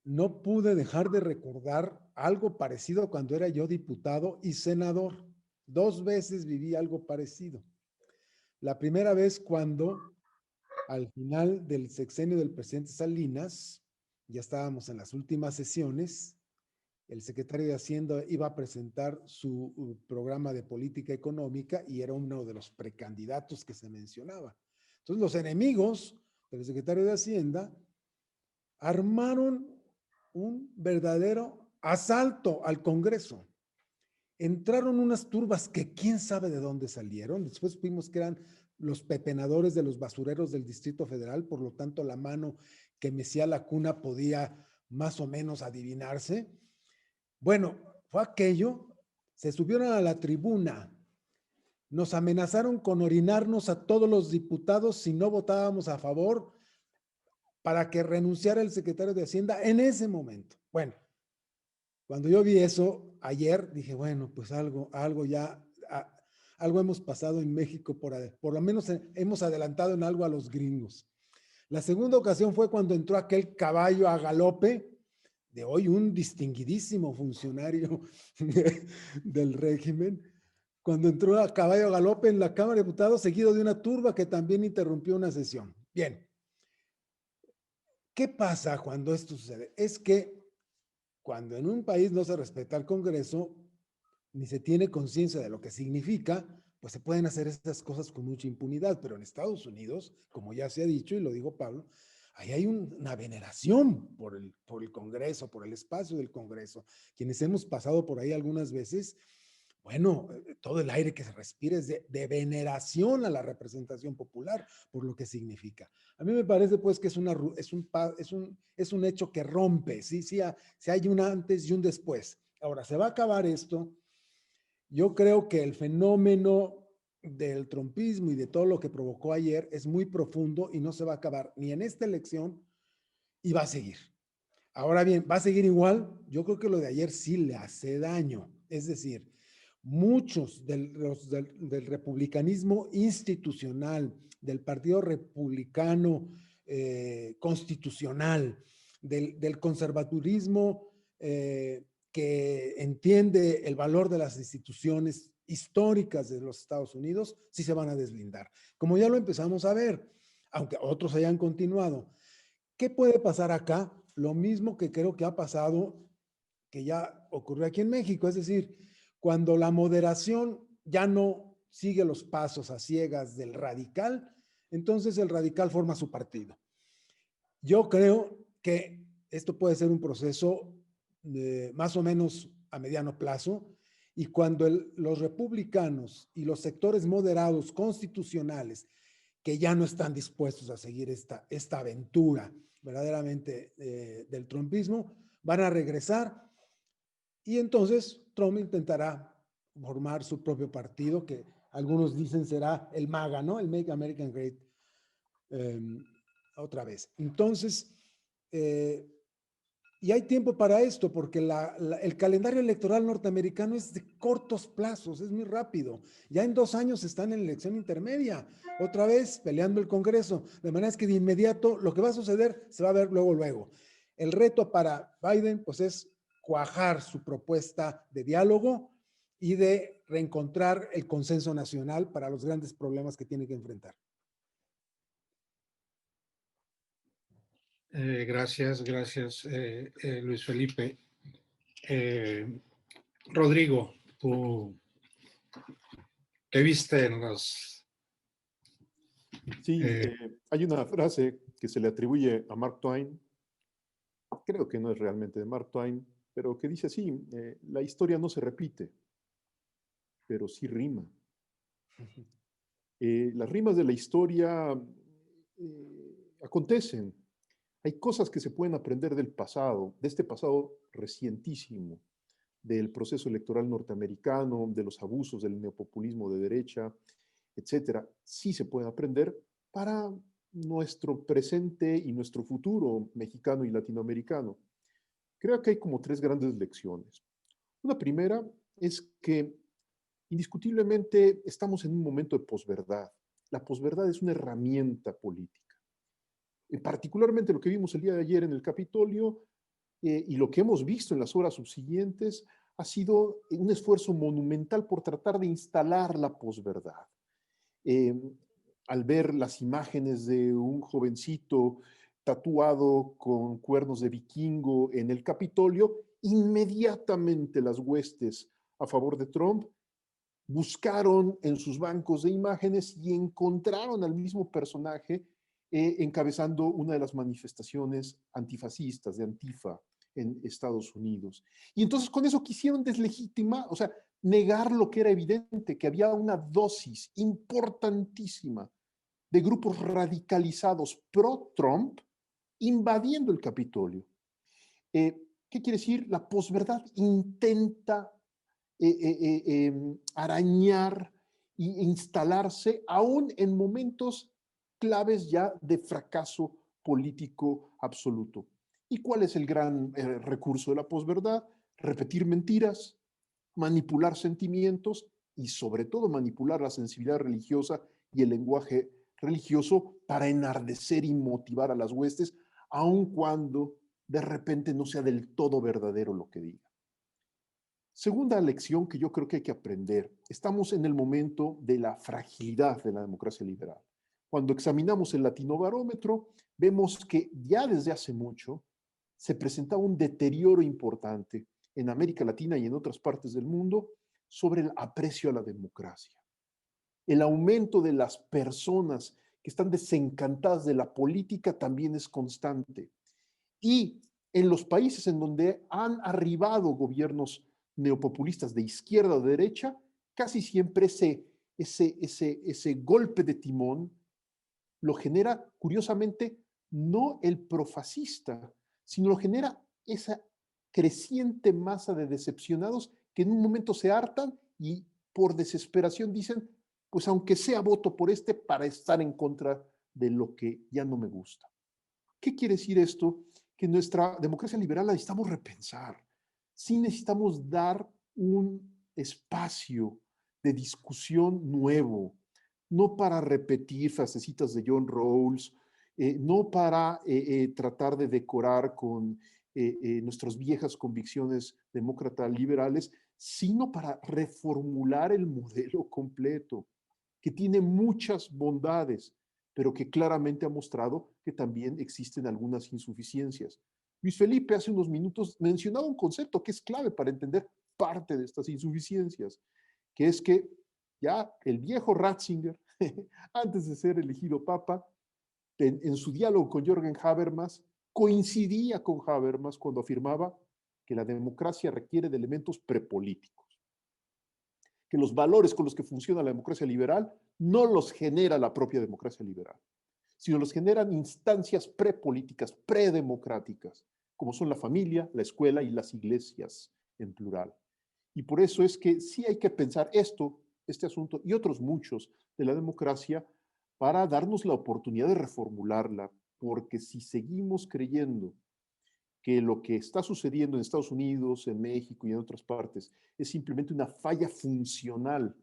no pude dejar de recordar algo parecido cuando era yo diputado y senador. 2 veces viví algo parecido. La primera vez cuando al final del sexenio del presidente Salinas, ya estábamos en las últimas sesiones, el secretario de Hacienda iba a presentar su programa de política económica y era uno de los precandidatos que se mencionaba. Entonces los enemigos del secretario de Hacienda armaron un verdadero asalto al Congreso. Entraron unas turbas que quién sabe de dónde salieron. Después vimos que eran los pepenadores de los basureros del Distrito Federal, por lo tanto la mano que mecía la cuna podía más o menos adivinarse. Bueno, fue aquello, se subieron a la tribuna, nos amenazaron con orinarnos a todos los diputados si no votábamos a favor para que renunciara el secretario de Hacienda en ese momento. Bueno, cuando yo vi eso ayer, dije, bueno, pues algo hemos pasado en México, por lo menos hemos adelantado en algo a los gringos. La segunda ocasión fue cuando entró aquel caballo a galope, de hoy un distinguidísimo funcionario del régimen, cuando entró a caballo a galope en la Cámara de Diputados, seguido de una turba que también interrumpió una sesión. Bien, ¿qué pasa cuando esto sucede? Es que cuando en un país no se respeta el Congreso, ni se tiene conciencia de lo que significa, pues se pueden hacer estas cosas con mucha impunidad, pero en Estados Unidos, como ya se ha dicho, y lo dijo Pablo, ahí hay una veneración por el Congreso, por el espacio del Congreso. Quienes hemos pasado por ahí algunas veces, bueno, todo el aire que se respira es de veneración a la representación popular, por lo que significa. A mí me parece pues que es un hecho que rompe, ¿sí? Sí, hay un antes y un después. Ahora, ¿se va a acabar esto? Yo creo que el fenómeno del trumpismo y de todo lo que provocó ayer es muy profundo y no se va a acabar ni en esta elección y va a seguir. Ahora bien, ¿va a seguir igual? Yo creo que lo de ayer sí le hace daño. Es decir, muchos del republicanismo institucional, del Partido Republicano Constitucional, del conservadurismo que entiende el valor de las instituciones históricas de los Estados Unidos, sí se van a deslindar. Como ya lo empezamos a ver, aunque otros hayan continuado. ¿Qué puede pasar acá? Lo mismo que creo que ha pasado, que ya ocurrió aquí en México, es decir, cuando la moderación ya no sigue los pasos a ciegas del radical, entonces el radical forma su partido. Yo creo que esto puede ser un proceso más o menos a mediano plazo, y cuando los republicanos y los sectores moderados constitucionales que ya no están dispuestos a seguir esta aventura verdaderamente del trumpismo, van a regresar y entonces Trump intentará formar su propio partido, que algunos dicen será el MAGA, ¿no? El Make America Great otra vez. Entonces, Y hay tiempo para esto, porque el calendario electoral norteamericano es de cortos plazos, es muy rápido. Ya en 2 años están en elección intermedia, otra vez peleando el Congreso. De manera que de inmediato lo que va a suceder se va a ver luego, luego. El reto para Biden, pues, es cuajar su propuesta de diálogo y de reencontrar el consenso nacional para los grandes problemas que tiene que enfrentar. Gracias, Luis Felipe. Rodrigo, ¿tú qué viste en los... Sí, hay una frase que se le atribuye a Mark Twain, creo que no es realmente de Mark Twain, pero que dice así, la historia no se repite, pero sí rima. Las rimas de la historia acontecen. Hay cosas que se pueden aprender del pasado, de este pasado recientísimo, del proceso electoral norteamericano, de los abusos del neopopulismo de derecha, etcétera. Sí se puede aprender para nuestro presente y nuestro futuro mexicano y latinoamericano. Creo que hay como 3 grandes lecciones. Una primera es que indiscutiblemente estamos en un momento de posverdad. La posverdad es una herramienta política. Particularmente lo que vimos el día de ayer en el Capitolio y lo que hemos visto en las horas subsiguientes ha sido un esfuerzo monumental por tratar de instalar la posverdad. Al ver las imágenes de un jovencito tatuado con cuernos de vikingo en el Capitolio, inmediatamente las huestes a favor de Trump buscaron en sus bancos de imágenes y encontraron al mismo personaje encabezando una de las manifestaciones antifascistas de Antifa en Estados Unidos. Y entonces con eso quisieron deslegitimar, o sea, negar lo que era evidente, que había una dosis importantísima de grupos radicalizados pro-Trump invadiendo el Capitolio. ¿Qué quiere decir? La posverdad intenta arañar e instalarse aún en momentos claves ya de fracaso político absoluto. ¿Y cuál es el gran recurso de la posverdad? Repetir mentiras, manipular sentimientos y sobre todo manipular la sensibilidad religiosa y el lenguaje religioso para enardecer y motivar a las huestes, aun cuando de repente no sea del todo verdadero lo que diga. Segunda lección que yo creo que hay que aprender. Estamos en el momento de la fragilidad de la democracia liberal. Cuando examinamos el Latinobarómetro, vemos que ya desde hace mucho se presentaba un deterioro importante en América Latina y en otras partes del mundo sobre el aprecio a la democracia. El aumento de las personas que están desencantadas de la política también es constante. Y en los países en donde han arribado gobiernos neopopulistas de izquierda o de derecha, casi siempre ese golpe de timón lo genera, curiosamente, no el profascista, sino lo genera esa creciente masa de decepcionados que en un momento se hartan y por desesperación dicen, pues aunque sea voto por este para estar en contra de lo que ya no me gusta. ¿Qué quiere decir esto? Que nuestra democracia liberal la necesitamos repensar. Sí necesitamos dar un espacio de discusión nuevo, no para repetir frasecitas de John Rawls, no para tratar de decorar con nuestras viejas convicciones demócratas liberales, sino para reformular el modelo completo, que tiene muchas bondades, pero que claramente ha mostrado que también existen algunas insuficiencias. Luis Felipe hace unos minutos mencionaba un concepto que es clave para entender parte de estas insuficiencias, que es que ya el viejo Ratzinger, antes de ser elegido papa, en su diálogo con Jürgen Habermas, coincidía con Habermas cuando afirmaba que la democracia requiere de elementos prepolíticos, que los valores con los que funciona la democracia liberal no los genera la propia democracia liberal, sino los generan instancias prepolíticas, predemocráticas, como son la familia, la escuela y las iglesias en plural. Y por eso es que sí hay que pensar este asunto y otros muchos de la democracia para darnos la oportunidad de reformularla, porque si seguimos creyendo que lo que está sucediendo en Estados Unidos, en México y en otras partes es simplemente una falla funcional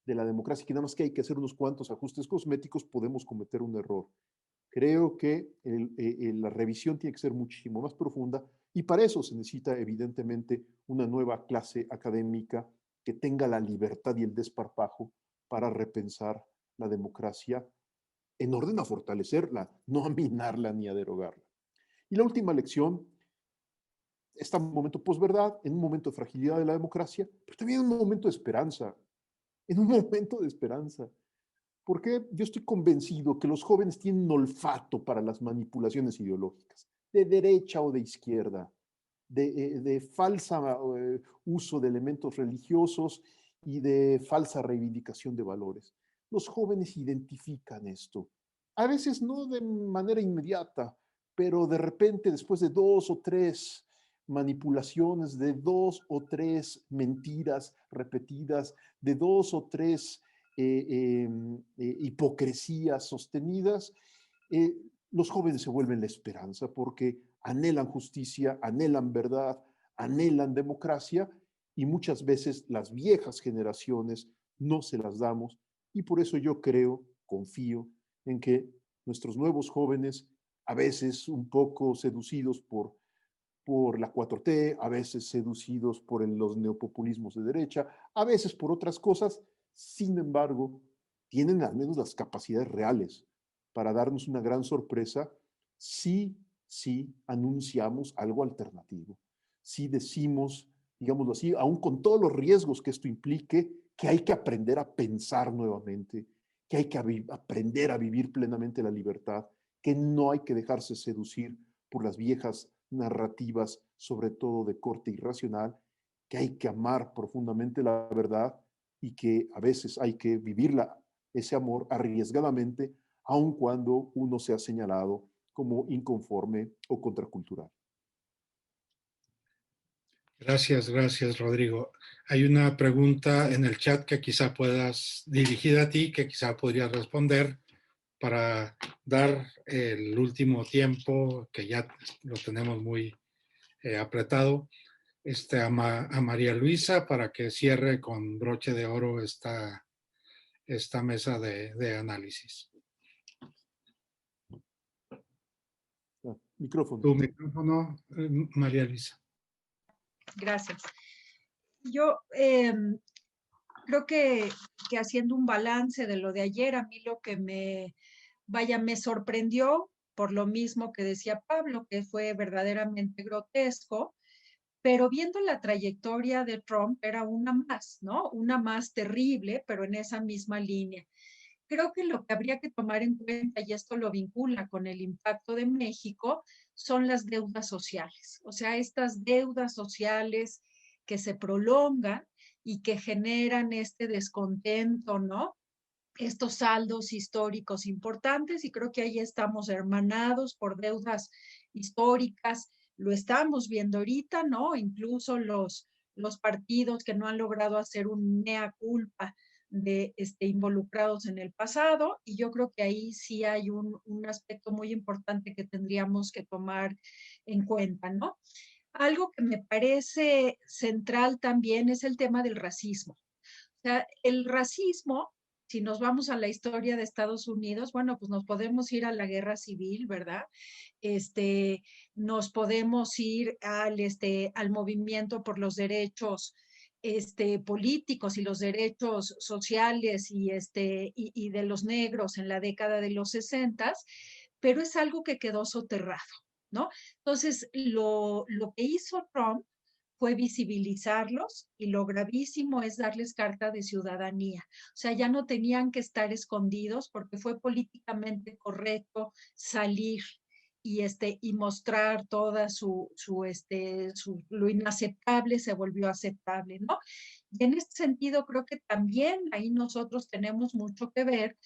de la democracia, que nada más que hay que hacer unos cuantos ajustes cosméticos, podemos cometer un error. Creo que la revisión tiene que ser muchísimo más profunda y para eso se necesita evidentemente una nueva clase académica que tenga la libertad y el desparpajo para repensar la democracia en orden a fortalecerla, no a minarla ni a derogarla. Y la última lección, está en un momento posverdad, en un momento de fragilidad de la democracia, pero también en un momento de esperanza, en un momento de esperanza. Porque yo estoy convencido que los jóvenes tienen olfato para las manipulaciones ideológicas, de derecha o de izquierda, de falsa uso de elementos religiosos y de falsa reivindicación de valores. Los jóvenes identifican esto, a veces no de manera inmediata, pero de repente después de 2 o 3 manipulaciones, de 2 o 3 mentiras repetidas, de 2 o 3 hipocresías sostenidas, los jóvenes se vuelven la esperanza porque anhelan justicia, anhelan verdad, anhelan democracia y muchas veces las viejas generaciones no se las damos y por eso yo creo, confío en que nuestros nuevos jóvenes, a veces un poco seducidos por la 4T, a veces seducidos por los neopopulismos de derecha, a veces por otras cosas, sin embargo, tienen al menos las capacidades reales para darnos una gran sorpresa si anunciamos algo alternativo, si decimos, digámoslo así, aún con todos los riesgos que esto implique, que hay que aprender a pensar nuevamente, que hay que aprender a vivir plenamente la libertad, que no hay que dejarse seducir por las viejas narrativas, sobre todo de corte irracional, que hay que amar profundamente la verdad y que a veces hay que vivirla, ese amor arriesgadamente, aun cuando uno sea señalado como inconforme o contracultural. Gracias, Rodrigo. Hay una pregunta en el chat que quizá puedas dirigir a ti, que quizá podrías responder para dar el último tiempo, que ya lo tenemos muy apretado, a María Luisa para que cierre con broche de oro esta mesa de análisis. Micrófono. Tu micrófono, María Luisa. Gracias. Yo creo que haciendo un balance de lo de ayer, a mí lo que me sorprendió, por lo mismo que decía Pablo, que fue verdaderamente grotesco, pero viendo la trayectoria de Trump era una más, ¿no? Una más terrible, pero en esa misma línea. Creo que lo que habría que tomar en cuenta, y esto lo vincula con el impacto de México, son las deudas sociales. O sea, estas deudas sociales que se prolongan y que generan este descontento, ¿no? Estos saldos históricos importantes, y creo que ahí estamos hermanados por deudas históricas. Lo estamos viendo ahorita, ¿no? Incluso los partidos que no han logrado hacer un mea culpa de involucrados en el pasado, y yo creo que ahí sí hay un aspecto muy importante que tendríamos que tomar en cuenta, ¿no? Algo que me parece central también es el tema del racismo. O sea, el racismo, si nos vamos a la historia de Estados Unidos, bueno, pues nos podemos ir a la guerra civil, ¿verdad? Nos podemos ir al movimiento por los derechos políticos y los derechos sociales y de los negros en la década de los 60, pero es algo que quedó soterrado, ¿no? Entonces, lo que hizo Trump fue visibilizarlos y lo gravísimo es darles carta de ciudadanía. O sea, ya no tenían que estar escondidos porque fue políticamente correcto salir y mostrar toda lo inaceptable se volvió aceptable, ¿no? Y en este sentido creo que también ahí nosotros tenemos mucho que ver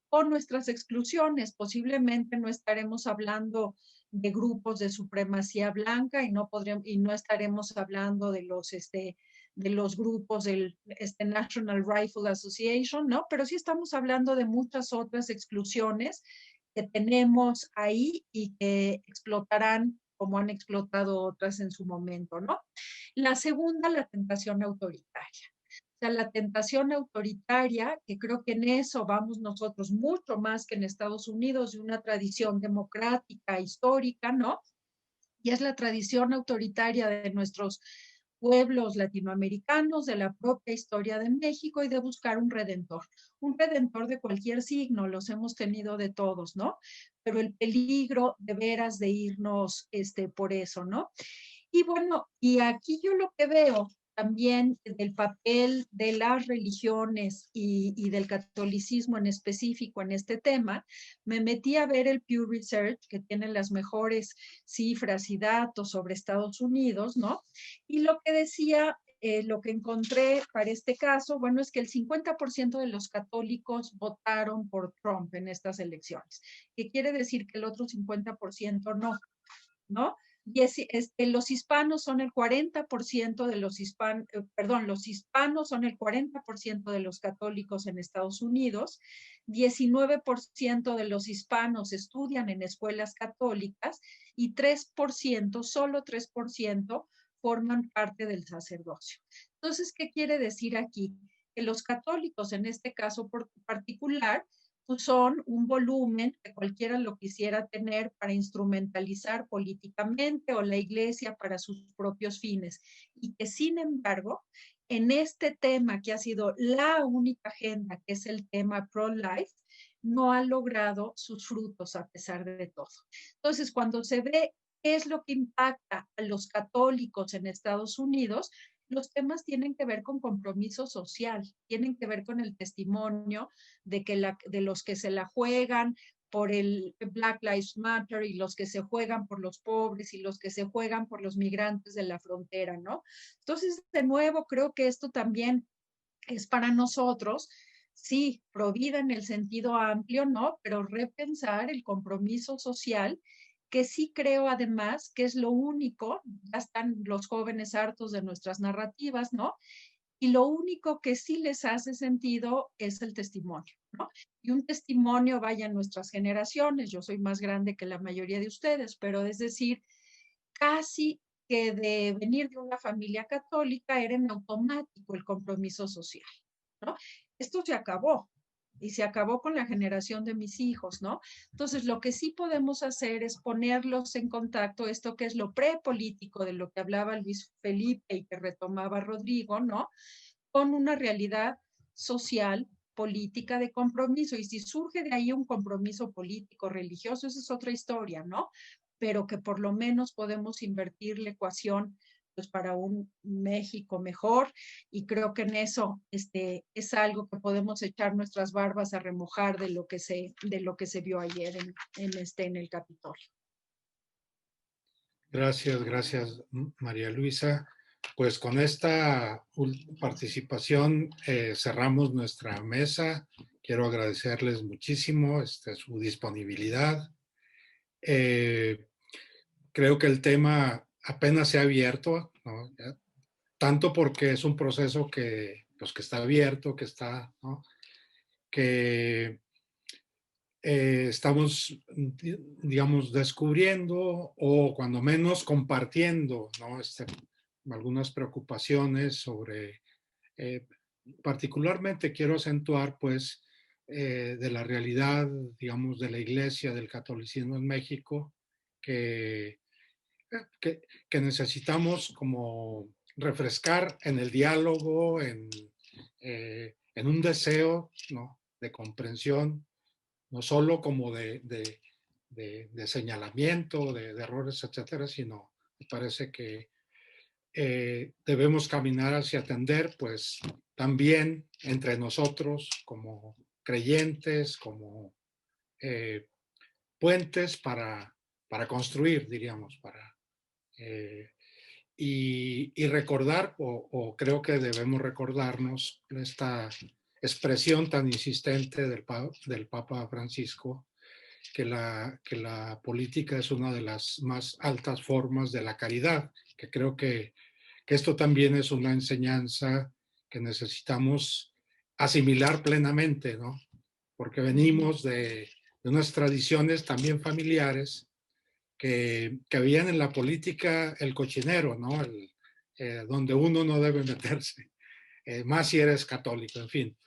con nuestras exclusiones. Posiblemente no estaremos hablando de grupos de supremacía blanca y no estaremos hablando de los grupos del National Rifle Association, ¿no? Pero sí estamos hablando de muchas otras exclusiones que tenemos ahí y que explotarán como han explotado otras en su momento, ¿no? La segunda, la tentación autoritaria. O sea, la tentación autoritaria, que creo que en eso vamos nosotros mucho más que en Estados Unidos, de una tradición democrática, histórica, ¿no? Y es la tradición autoritaria de nuestros pueblos latinoamericanos, de la propia historia de México y de buscar un redentor de cualquier signo, los hemos tenido de todos, ¿no? Pero el peligro de veras de irnos por eso, ¿no? Y bueno, y aquí yo lo que veo también del papel de las religiones y del catolicismo en específico en este tema, me metí a ver el Pew Research, que tiene las mejores cifras y datos sobre Estados Unidos, ¿no? Y lo que decía, lo que encontré para este caso, bueno, es que el 50% de los católicos votaron por Trump en estas elecciones, que quiere decir que el otro 50% no, ¿no? Y los hispanos son el 40% de los hispanos, los hispanos son el 40% de los católicos en Estados Unidos, 19% de los hispanos estudian en escuelas católicas y 3%, solo 3%, forman parte del sacerdocio. Entonces, ¿qué quiere decir aquí? Que los católicos, en este caso particular, pues son un volumen que cualquiera lo quisiera tener para instrumentalizar políticamente o la iglesia para sus propios fines. Y que sin embargo, en este tema que ha sido la única agenda, que es el tema pro-life, no ha logrado sus frutos a pesar de todo. Entonces, cuando se ve qué es lo que impacta a los católicos en Estados Unidos, los temas tienen que ver con compromiso social, tienen que ver con el testimonio de los que se la juegan por el Black Lives Matter y los que se juegan por los pobres y los que se juegan por los migrantes de la frontera, ¿no? Entonces, de nuevo, creo que esto también es para nosotros, sí, pro vida en el sentido amplio, ¿no? Pero repensar el compromiso social, que sí creo además que es lo único, ya están los jóvenes hartos de nuestras narrativas, ¿no? Y lo único que sí les hace sentido es el testimonio, ¿no? Y un testimonio vaya en nuestras generaciones, yo soy más grande que la mayoría de ustedes, pero es decir, casi que de venir de una familia católica era en automático el compromiso social, ¿no? Esto se acabó y se acabó con la generación de mis hijos, ¿no? Entonces, lo que sí podemos hacer es ponerlos en contacto, esto que es lo prepolítico de lo que hablaba Luis Felipe y que retomaba Rodrigo, ¿no? Con una realidad social, política de compromiso. Y si surge de ahí un compromiso político, religioso, esa es otra historia, ¿no? Pero que por lo menos podemos invertir la ecuación pues para un México mejor, y creo que en eso es algo que podemos echar nuestras barbas a remojar de lo que se vio ayer en el Capitolio. Gracias, María Luisa. Pues con esta participación cerramos nuestra mesa. Quiero agradecerles muchísimo su disponibilidad. Creo que el tema apenas se ha abierto, ¿no? Tanto porque es un proceso que está abierto, que está, ¿no? Que estamos, digamos, descubriendo o cuando menos compartiendo, ¿no? Algunas preocupaciones sobre, particularmente quiero acentuar, pues, de la realidad, digamos, de la Iglesia, del catolicismo en México, que, que necesitamos como refrescar en el diálogo, en un deseo, ¿no? De comprensión, no solo como de señalamiento, de errores, etcétera, sino me parece que debemos caminar hacia atender, pues también entre nosotros como creyentes, como puentes para construir, diríamos, y recordar, o creo que debemos recordarnos esta expresión tan insistente del Papa Francisco, que la política es una de las más altas formas de la caridad, que creo que esto también es una enseñanza que necesitamos asimilar plenamente, ¿no? Porque venimos de unas tradiciones también familiares que veían en la política el cochinero, ¿no? Donde uno no debe meterse, más si eres católico, en fin.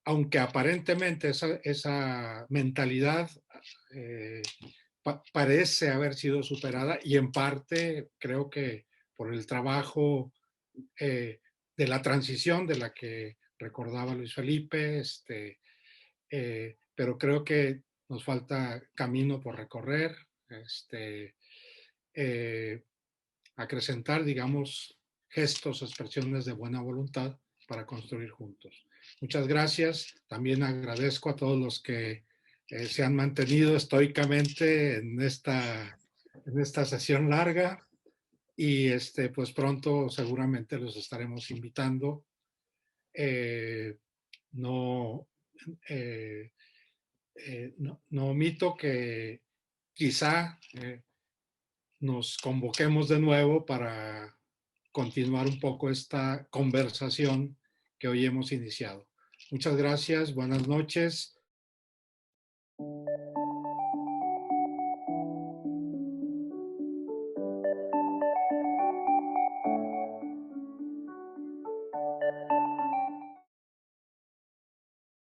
Aunque aparentemente esa mentalidad parece haber sido superada, y en parte creo que por el trabajo de la transición de la que recordaba Luis Felipe, pero creo que nos falta camino por recorrer, acrecentar, digamos, gestos, expresiones de buena voluntad para construir juntos. Muchas gracias. También agradezco a todos los que se han mantenido estoicamente en esta sesión larga, y pues pronto seguramente los estaremos invitando. No, no omito que quizá nos convoquemos de nuevo para continuar un poco esta conversación que hoy hemos iniciado. Muchas gracias, buenas noches.